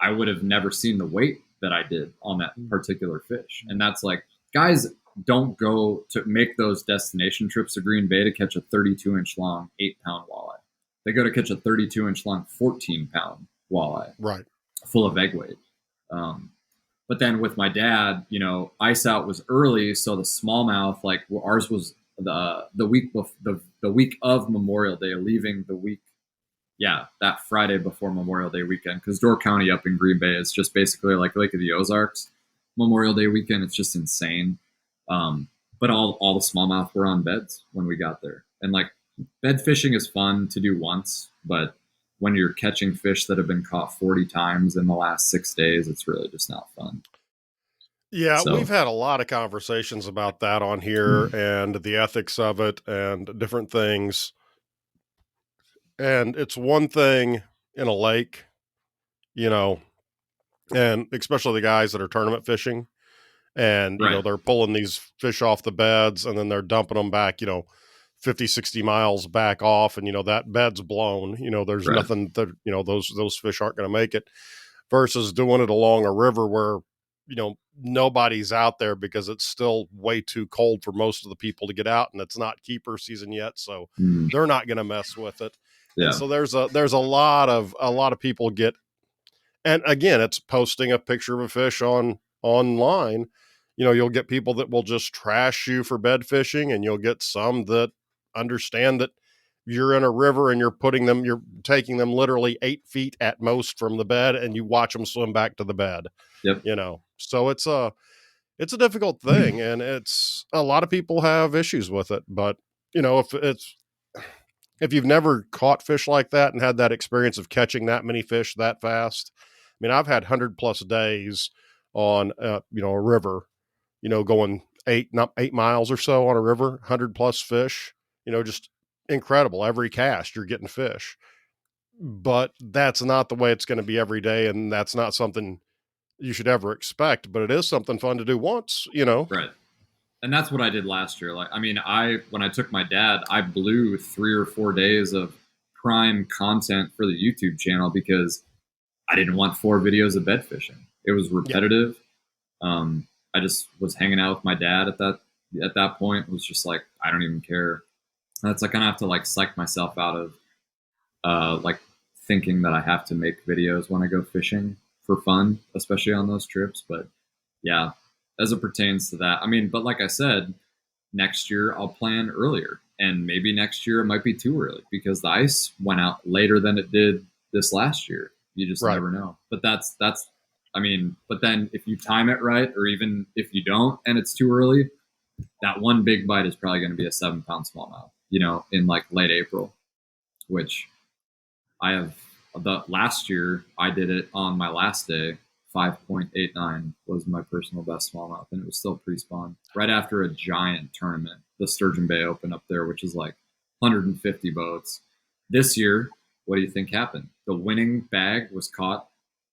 I would have never seen the weight that I did on that particular fish. And that's like, guys don't go to make those destination trips to Green Bay to catch a 32-inch long 8-pound walleye. They go to catch a 32-inch long 14-pound walleye, right, full of egg weight. But then with my dad, you know, ice out was early, so the smallmouth, like ours was the week of Memorial Day, leaving the week, that Friday before Memorial Day weekend, because Door County up in Green Bay is just basically like Lake of the Ozarks. Memorial Day weekend, it's just insane. But all the smallmouth were on beds when we got there, and like bed fishing is fun to do once, but when you're catching fish that have been caught 40 times in the last 6 days, it's really just not fun. Yeah, so we've had a lot of conversations about that on here, and the ethics of it and different things. And it's one thing in a lake, you know, and especially the guys that are tournament fishing, and, you know, they're pulling these fish off the beds and then they're dumping them back, you know, 50, 60 miles back off, and that bed's blown. There's Right. nothing that those fish aren't going to make it. Versus doing it along a river where nobody's out there because it's still way too cold for most of the people to get out, and it's not keeper season yet, so they're not going to mess with it. Yeah. And so there's a lot of people get, and again, it's posting a picture of a fish online. You'll get people that will just trash you for bed fishing, and you'll get some that understand that you're in a river and you're taking them literally 8 feet at most from the bed, and you watch them swim back to the bed. Yep. So it's a difficult thing, and it's a lot of people have issues with it. But if you've never caught fish like that and had that experience of catching that many fish that fast, I mean, I've had 100+ days on a river, going 8 miles or so on a river, 100+ fish, just incredible. Every cast you're getting fish, but that's not the way it's going to be every day. And that's not something you should ever expect, but it is something fun to do once, Right. And that's what I did last year. Like, I mean, when I took my dad, I blew 3 or 4 days of prime content for the YouTube channel because I didn't want 4 videos of bed fishing. It was repetitive. I just was hanging out with my dad at that point. It was just like, I don't even care. That's like, I have to like psych myself out of like thinking that I have to make videos when I go fishing for fun, especially on those trips. But yeah, as it pertains to that, I mean, but like I said, next year I'll plan earlier, and maybe next year it might be too early because the ice went out later than it did this last year. You just never know. But that's, I mean, but then if you time it right, or even if you don't and it's too early, that one big bite is probably going to be a 7-pound smallmouth, in like late April, which I have. The last year I did it on my last day. 5.89 was my personal best smallmouth, and it was still pre-spawn right after a giant tournament, the Sturgeon Bay Open up there, which is like 150 boats. This year, what do you think happened? The winning bag was caught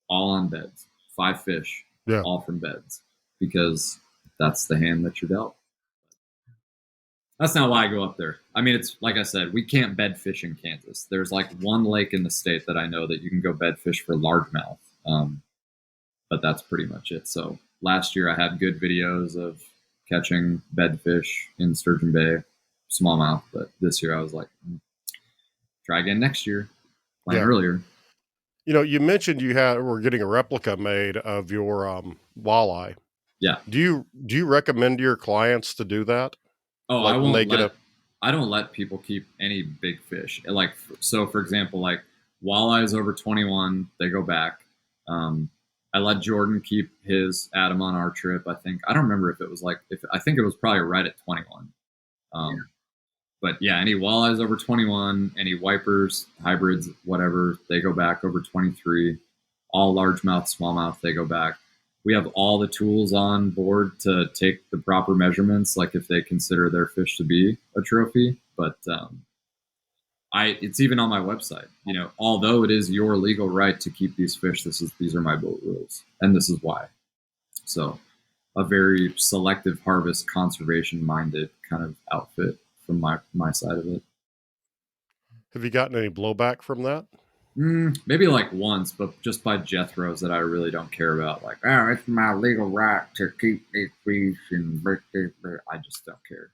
all on beds, 5 fish, all from beds, because that's the hand that you're dealt. That's not why I go up there. I mean, it's like I said, we can't bed fish in Kansas. There's like one lake in the state that I know that you can go bed fish for largemouth. But that's pretty much it. So last year I had good videos of catching bedfish in Sturgeon Bay, smallmouth. But this year I was like, try again next year. Plan earlier. You mentioned were getting a replica made of your walleye. Yeah. Do you recommend to your clients to do that? Oh, like I don't let people keep any big fish. Like, so for example, like walleyes over 21, they go back. I let Jordan keep his Adam on our trip. I don't remember if it was I think it was probably right at 21. But yeah, any walleyes over 21, any wipers, hybrids, whatever, they go back over 23. All largemouth, smallmouth, they go back. We have all the tools on board to take the proper measurements, like if they consider their fish to be a trophy. But it's even on my website. Although it is your legal right to keep these fish, these are my boat rules, and this is why. So, a very selective harvest, conservation-minded kind of outfit from my side of it. Have you gotten any blowback from that? Maybe like once, but just by Jethros that I really don't care about. Like, oh, it's my legal right to keep these fish, and I just don't care.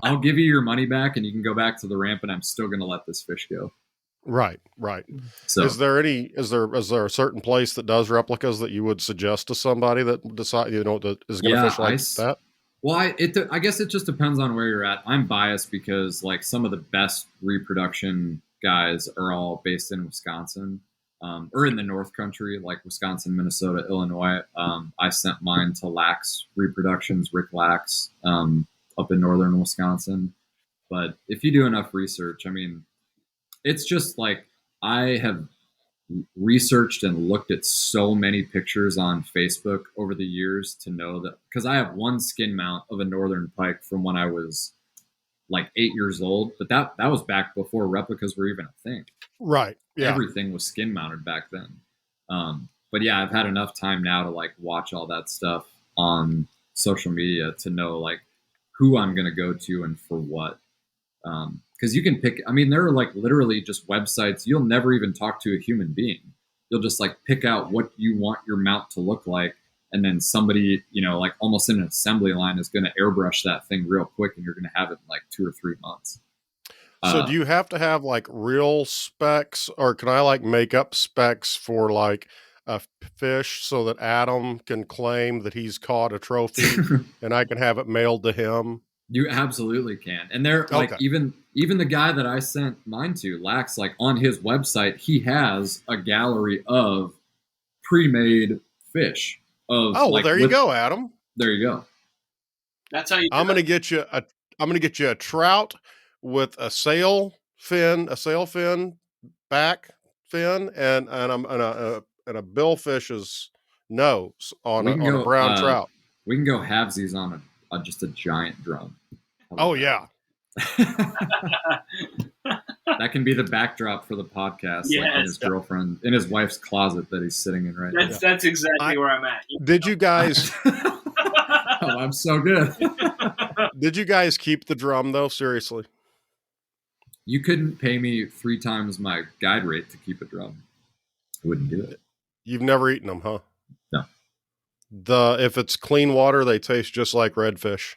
I'll give you your money back, and you can go back to the ramp, and I'm still going to let this fish go. Right. So, is there a certain place that does replicas that you would suggest to somebody that that is going to fish like that? Well, I guess it just depends on where you're at. I'm biased because like some of the best reproduction guys are all based in Wisconsin, or in the North Country, like Wisconsin, Minnesota, Illinois. I sent mine to Lax Reproductions, Rick Lax, up in northern Wisconsin. But if you do enough research, I mean, it's just like I have researched and looked at so many pictures on Facebook over the years to know that, because I have one skin mount of a northern pike from when I was like 8 years old, but that was back before replicas were even a thing. Right. Yeah. Everything was skin mounted back then. But yeah, I've had enough time now to like watch all that stuff on social media to know like who I'm going to go to and for what. Because you can pick, I mean, there are like literally just websites. You'll never even talk to a human being. You'll just like pick out what you want your mount to look like. And then somebody, like almost in an assembly line is going to airbrush that thing real quick, and you're going to have it in like 2 or 3 months. So do you have to have like real specs, or can I like make up specs for like a fish so that Adam can claim that he's caught a trophy and I can have it mailed to him? You absolutely can. And they're like, even the guy that I sent mine to, Lax, like on his website, he has a gallery of pre-made fish. Well, there you go, Adam. There you go. That's how you. I'm gonna get you a trout with a sail fin back fin, and a billfish's nose on a brown trout. We can go halvesies on just a giant drum. Oh yeah. That can be the backdrp for the podcast. Yes. Like in his girlfriend, in his wife's closet that he's sitting in right now. That's exactly where I'm at. Did you guys? Oh, I'm so good. Did you guys keep the drum though? Seriously. You couldn't pay me 3 times my guide rate to keep a drum. I wouldn't do it. You've never eaten them, huh? No. If it's clean water, they taste just like redfish.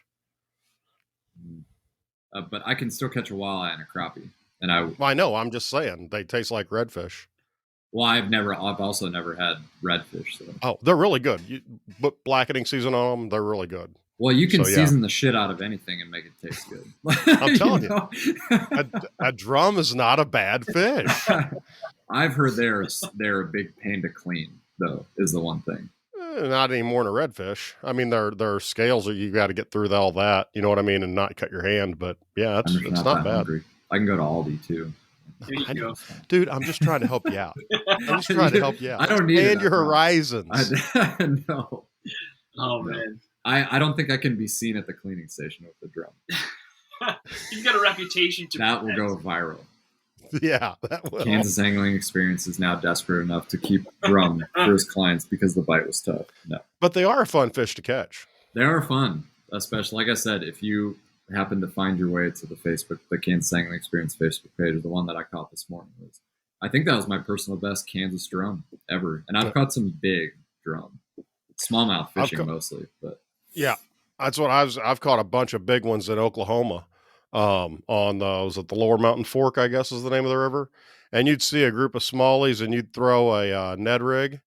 But I can still catch a walleye and a crappie. And I know. I'm just saying they taste like redfish. Well, I've also never had redfish. So. Oh, they're really good. You put blackening season on them; they're really good. Well, you can season the shit out of anything and make it taste good. I'm telling you, a drum is not a bad fish. I've heard they're a big pain to clean, though, is the one thing. Not any more than a redfish. I mean, their scales you got to get through all that. You know what I mean, and not cut your hand. But yeah, it's not bad. Hungry. I can go to Aldi too. Dude, I'm just trying to help you out. I'm just trying to help you out. I don't need expand your horizons. I know. Oh man, I don't think I can be seen at the cleaning station with the drum. You've got a reputation to that will go viral. Yeah, that will. Kansas Angling Experience is now desperate enough to keep drum for his clients because the bite was tough. No, but they are a fun fish to catch. They are fun, especially like I said, if you happen to find your way to the Kansas Angling Experience Facebook page, the one that I caught this morning I think that was my personal best Kansas drum ever, and I've caught some big drum, smallmouth fishing mostly, but yeah, that's what I've caught a bunch of big ones in Oklahoma. On was it the Lower Mountain Fork, I guess is the name of the river, and you'd see a group of smallies, and you'd throw a Ned rig,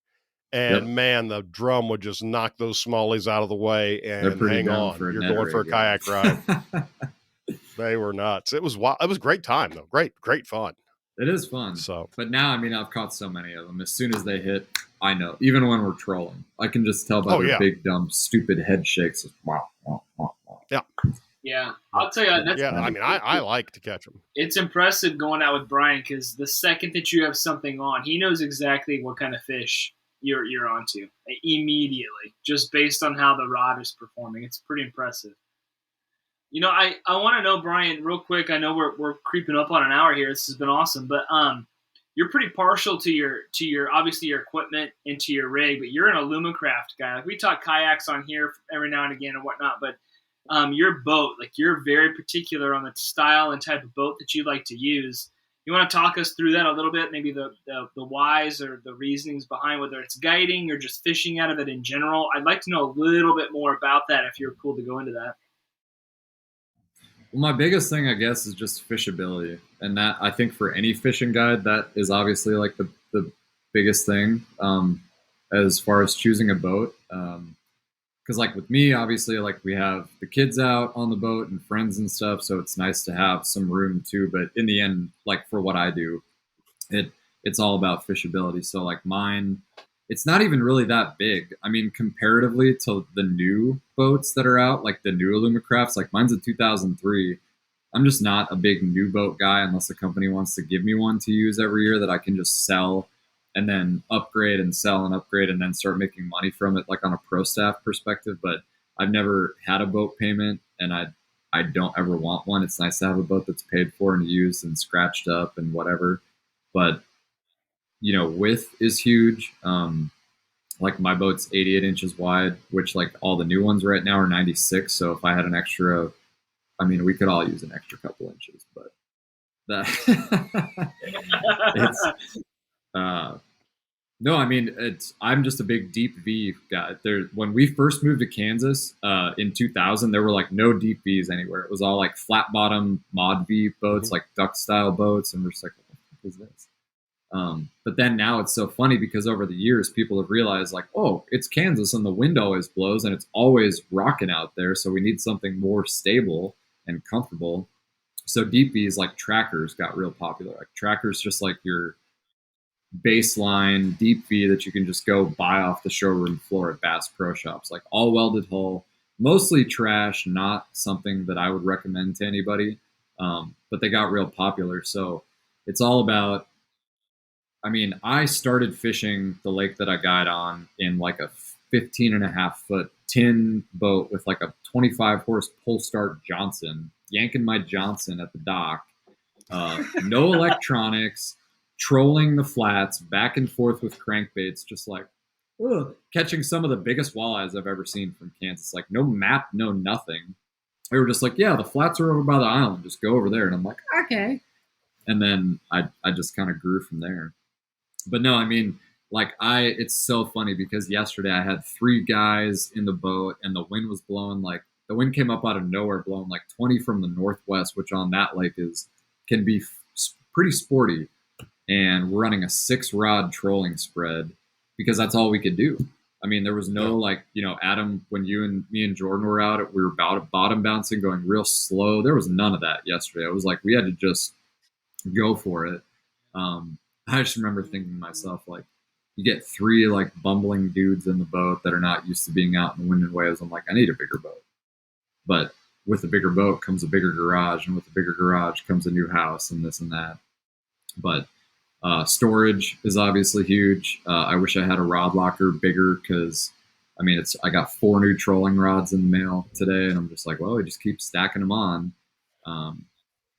and man, the drum would just knock those smallies out of the way and hang on. You're going for a kayak ride. They were nuts. It was wild. It was a great time though. Great fun. It is fun. So, but now, I mean, I've caught so many of them. As soon as they hit, I know. Even when we're trolling, I can just tell by their big, dumb, stupid head shakes. Wow. Yeah. Yeah, I'll tell you. That's I mean, I like to catch them. It's impressive going out with Brian because the second that you have something on, he knows exactly what kind of fish you're onto immediately, just based on how the rod is performing. It's pretty impressive. I want to know, Brian, real quick. I know we're creeping up on an hour here. This has been awesome, but you're pretty partial to your obviously your equipment and to your rig, but you're an Alumacraft guy. Like we talk kayaks on here every now and again and whatnot, but your boat, like you're very particular on the style and type of boat that you like to use. You want to talk us through that a little bit, maybe the whys or the reasonings behind whether it's guiding or just fishing out of it in general. I'd like to know a little bit more about that if you're cool to go into that. Well, my biggest thing, I guess, is just fishability. And that, I think for any fishing guide, that is obviously like the biggest thing as far as choosing a boat. Because like with me, obviously, like we have the kids out on the boat and friends and stuff, so it's nice to have some room too. But in the end, like for what I do, it's all about fishability. So like mine, it's not even really that big. I mean, comparatively to the new boats that are out, like the new Alumacrafts, like mine's a 2003. I'm just not a big new boat guy unless a company wants to give me one to use every year that I can just sell and then upgrade and sell and upgrade and then start making money from it, like on a pro staff perspective. But I've never had a boat payment, and I don't ever want one. It's nice to have a boat that's paid for and used and scratched up and whatever. But, width is huge. Like my boat's 88 inches wide, which like all the new ones right now are 96. So if I had an extra I mean, we could all use an extra couple inches, but that it's no, I mean, I'm just a big deep V guy. When we first moved to Kansas in 2000, there were like no deep Vs anywhere. It was all like flat bottom mod V boats, like duck style boats, and we're just like, what the fuck is this? But then now it's so funny because over the years, people have realized like, oh, it's Kansas and the wind always blows and it's always rocking out there. So we need something more stable and comfortable. So deep Vs like trackers got real popular. Like trackers, just like your baseline deep V that you can just go buy off the showroom floor at Bass Pro Shops, like all welded hull, mostly trash, not something that I would recommend to anybody. But they got real popular. So it's all about, I mean, I started fishing the lake that I guide on in like a 15.5-foot tin boat with like a 25 horse pull start Johnson, yanking my Johnson at the dock. No electronics, trolling the flats back and forth with crankbaits, just like catching some of the biggest walleyes I've ever seen from Kansas. Like no map, no nothing. They were just like, yeah, the flats are over by the island. Just go over there. And I'm like, okay. And then I just kind of grew from there. But no, I mean, like it's so funny because yesterday I had 3 guys in the boat and the wind was blowing, like the wind came up out of nowhere, blowing like 20 from the northwest, which on that lake can be pretty sporty. And we're running a 6-rod trolling spread because that's all we could do. I mean, there was no like, Adam, when me and Jordan were out, we were about bottom bouncing, going real slow. There was none of that yesterday. It was like we had to just go for it. I just remember thinking to myself, like, you get 3 like bumbling dudes in the boat that are not used to being out in the wind and waves. I'm like, I need a bigger boat. But with a bigger boat comes a bigger garage, and with a bigger garage comes a new house and this and that. But storage is obviously huge. I wish I had a rod locker bigger because, I mean, I got 4 new trolling rods in the mail today, and I'm just like, well, we just keep stacking them on.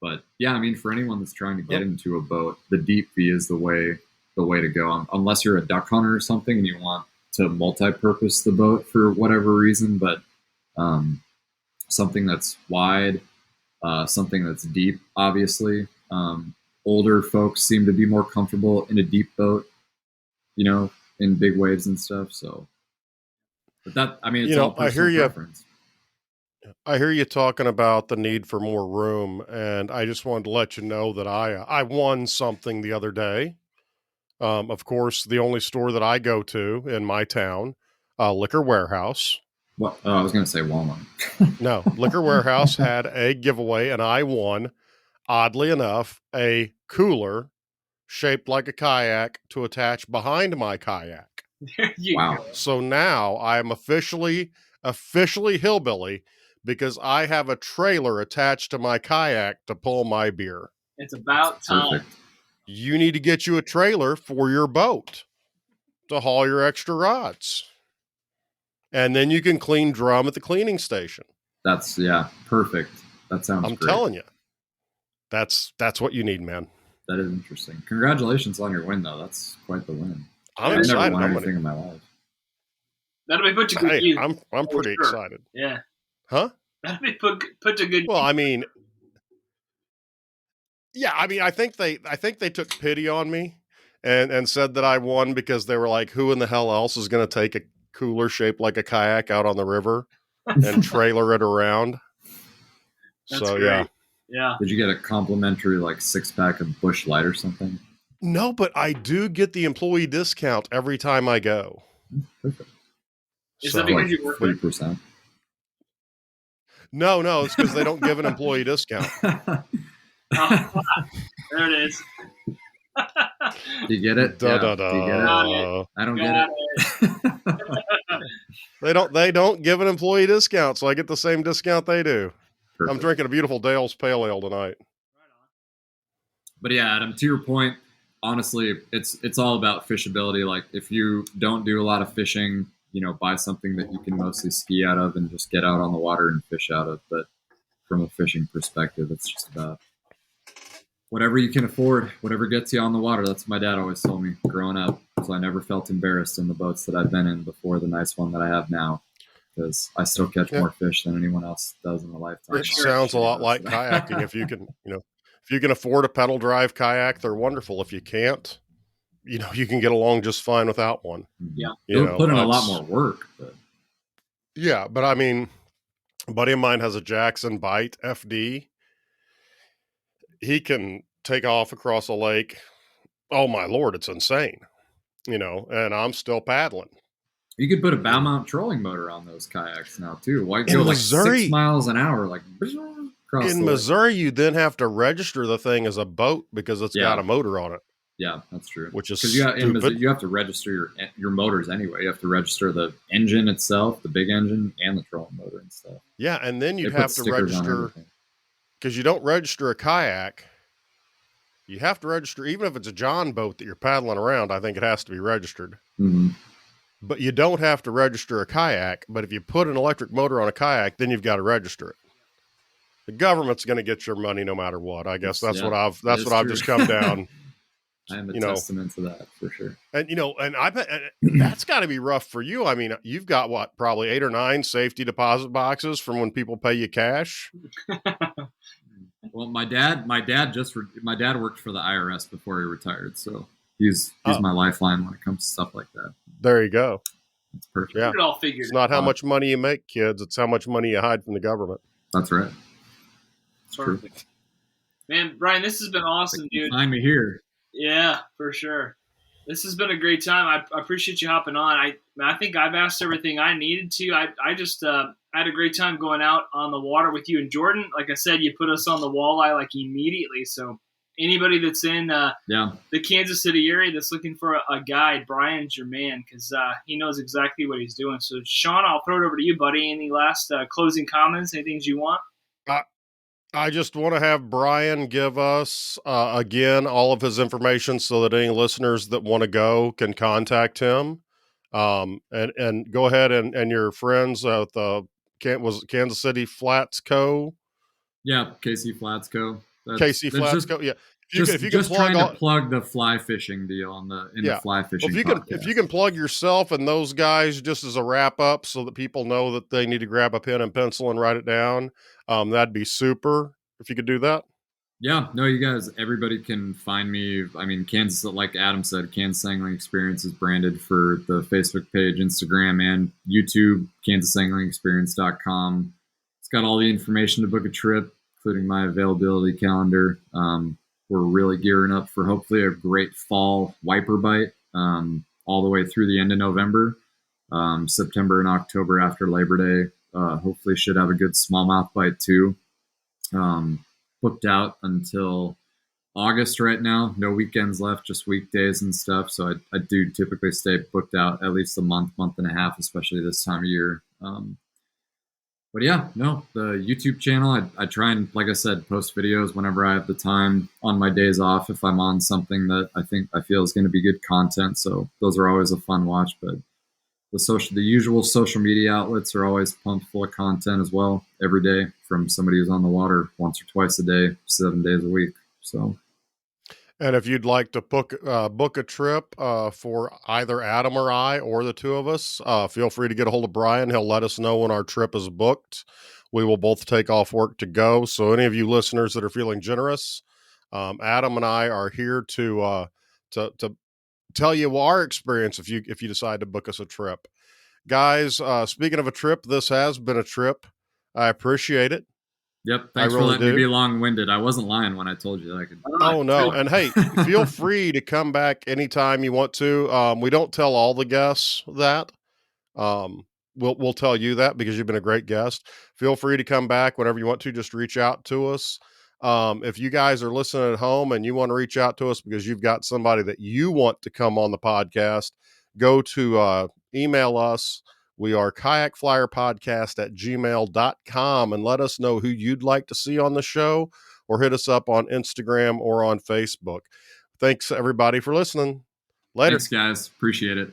But yeah, I mean, for anyone that's trying to get into a boat, the deep V is the way to go. Unless you're a duck hunter or something and you want to multi-purpose the boat for whatever reason, but something that's wide, something that's deep, obviously. Older folks seem to be more comfortable in a deep boat, in big waves and stuff. So, but that, I mean, it's all personal preference. I hear you talking about the need for more room, and I just wanted to let you know that I won something the other day. Of course, the only store that I go to in my town, Liquor Warehouse. What? Oh, I was going to say Walmart. No, Liquor Warehouse had a giveaway, and I won, oddly enough, a cooler shaped like a kayak to attach behind my kayak. Wow. So now I am officially hillbilly because I have a trailer attached to my kayak to pull my beer. It's about time. Perfect. You need to get you a trailer for your boat to haul your extra rods. And then you can clean drum at the cleaning station. That's perfect. That sounds great. I'm telling you. That's what you need, man. That is interesting. Congratulations on your win, though. That's quite the win. I'm excited. I never won anything in my life. That'll be put to good use. I'm pretty excited. Yeah. Huh? That'll be put to good use. Well, I mean, yeah, I mean, I think they took pity on me and said that I won because they were like, who in the hell else is going to take a cooler shaped like a kayak out on the river and trailer it around? That's so, great. Yeah. Did you get a complimentary like 6-pack of Busch Light or something? No, but I do get the employee discount every time I go. Perfect. Is that because you work 40%? No, it's because they don't give an employee discount. Oh, there it is. Do you get it? Da, Yeah. da, da. Do you get it? I don't get it. They don't give an employee discount, so I get the same discount they do. Perfect. I'm drinking a beautiful Dale's Pale Ale tonight. But yeah, Adam, to your point, honestly, it's all about fishability. Like if you don't do a lot of fishing, buy something that you can mostly ski out of and just get out on the water and fish out of. But from a fishing perspective, it's just about whatever you can afford, whatever gets you on the water. That's what my dad always told me growing up. So I never felt embarrassed in the boats that I've been in before the nice one that I have now. because I still catch more fish than anyone else does in a lifetime. It sounds a lot like kayaking. If you can afford a pedal drive kayak, they're wonderful. If you can't, you can get along just fine without one. Yeah. It would put in a lot more work. But. Yeah, but I mean, a buddy of mine has a Jackson Bite FD. He can take off across a lake. Oh my Lord, it's insane. And I'm still paddling. You could put a bow mount trolling motor on those kayaks now too. Why go Missouri, like 6 miles an hour? Like in Missouri, you then have to register the thing as a boat because it's got a motor on it. Yeah, that's true. Which is because you have to register your motors anyway. You have to register the engine itself, the big engine, and the trolling motor and stuff. Yeah, and then you have to register because you don't register a kayak. You have to register, even if it's a John boat that you're paddling around. I think it has to be registered. Mm-hmm. But you don't have to register a kayak. But if you put an electric motor on a kayak, then you've got to register it. The government's going to get your money no matter what. I guess that's what I've just come down. I am a testament to that for sure. And and I bet that's got to be rough for you. I mean, you've got probably 8 or 9 safety deposit boxes from when people pay you cash. Well, my dad worked for the IRS before he retired, so he's my lifeline when it comes to stuff like that. There you go. That's perfect. Yeah, it all figured. It's not how much money you make, kids. It's how much money you hide from the government. That's right. It's perfect. True. Man, Brian, this has been awesome, dude. Find me here. Yeah, for sure. This has been a great time. I appreciate you hopping on. I think I've asked everything I needed to. I just had a great time going out on the water with you and Jordan. Like I said, you put us on the walleye like immediately. So anybody that's in the Kansas City area that's looking for a guide, Brian's your man because he knows exactly what he's doing. So Sean, I'll throw it over to you, buddy. Any last closing comments? Anything you want? I just want to have Brian give us, again, all of his information so that any listeners that want to go can contact him. And go ahead and your friends at Kansas City Flats Co. Yeah, KC Flats Co. KC Flats Co. Yeah. If you can plug the fly fishing deal in the fly fishing. If you can plug yourself and those guys just as a wrap up so that people know that they need to grab a pen and pencil and write it down, that'd be super if you could do that. Yeah, no, you guys, everybody can find me. I mean, Kansas, like Adam said, Kansas Angling Experience is branded for the Facebook page, Instagram, and YouTube, kansasanglingexperience.com. It's got all the information to book a trip, including my availability calendar. We're really gearing up for hopefully a great fall wiper bite all the way through the end of November, September and October after Labor Day. Hopefully should have a good smallmouth bite too. Booked out until August right now. No weekends left, just weekdays and stuff. So I do typically stay booked out at least a month and a half, especially this time of year. But yeah, no, the YouTube channel, I try and, like I said, post videos whenever I have the time on my days off if I'm on something that I feel is going to be good content. So those are always a fun watch. But the usual social media outlets are always pumped full of content as well every day from somebody who's on the water once or twice a day, 7 days a week. So. And if you'd like to book a trip for either Adam or I or the two of us, feel free to get a hold of Brian. He'll let us know when our trip is booked. We will both take off work to go. So any of you listeners that are feeling generous, Adam and I are here to tell you our experience if you decide to book us a trip. Guys, speaking of a trip, this has been a trip. I appreciate it. Yep. Thanks for letting me be long-winded. I wasn't lying when I told you that I could. Oh, no. And hey, feel free to come back anytime you want to. We don't tell all the guests that. We'll tell you that because you've been a great guest. Feel free to come back whenever you want to. Just reach out to us. If you guys are listening at home and you want to reach out to us because you've got somebody that you want to come on the podcast, go to email us. We are kayakflyerpodcast@gmail.com and let us know who you'd like to see on the show or hit us up on Instagram or on Facebook. Thanks everybody for listening. Later. Thanks guys. Appreciate it.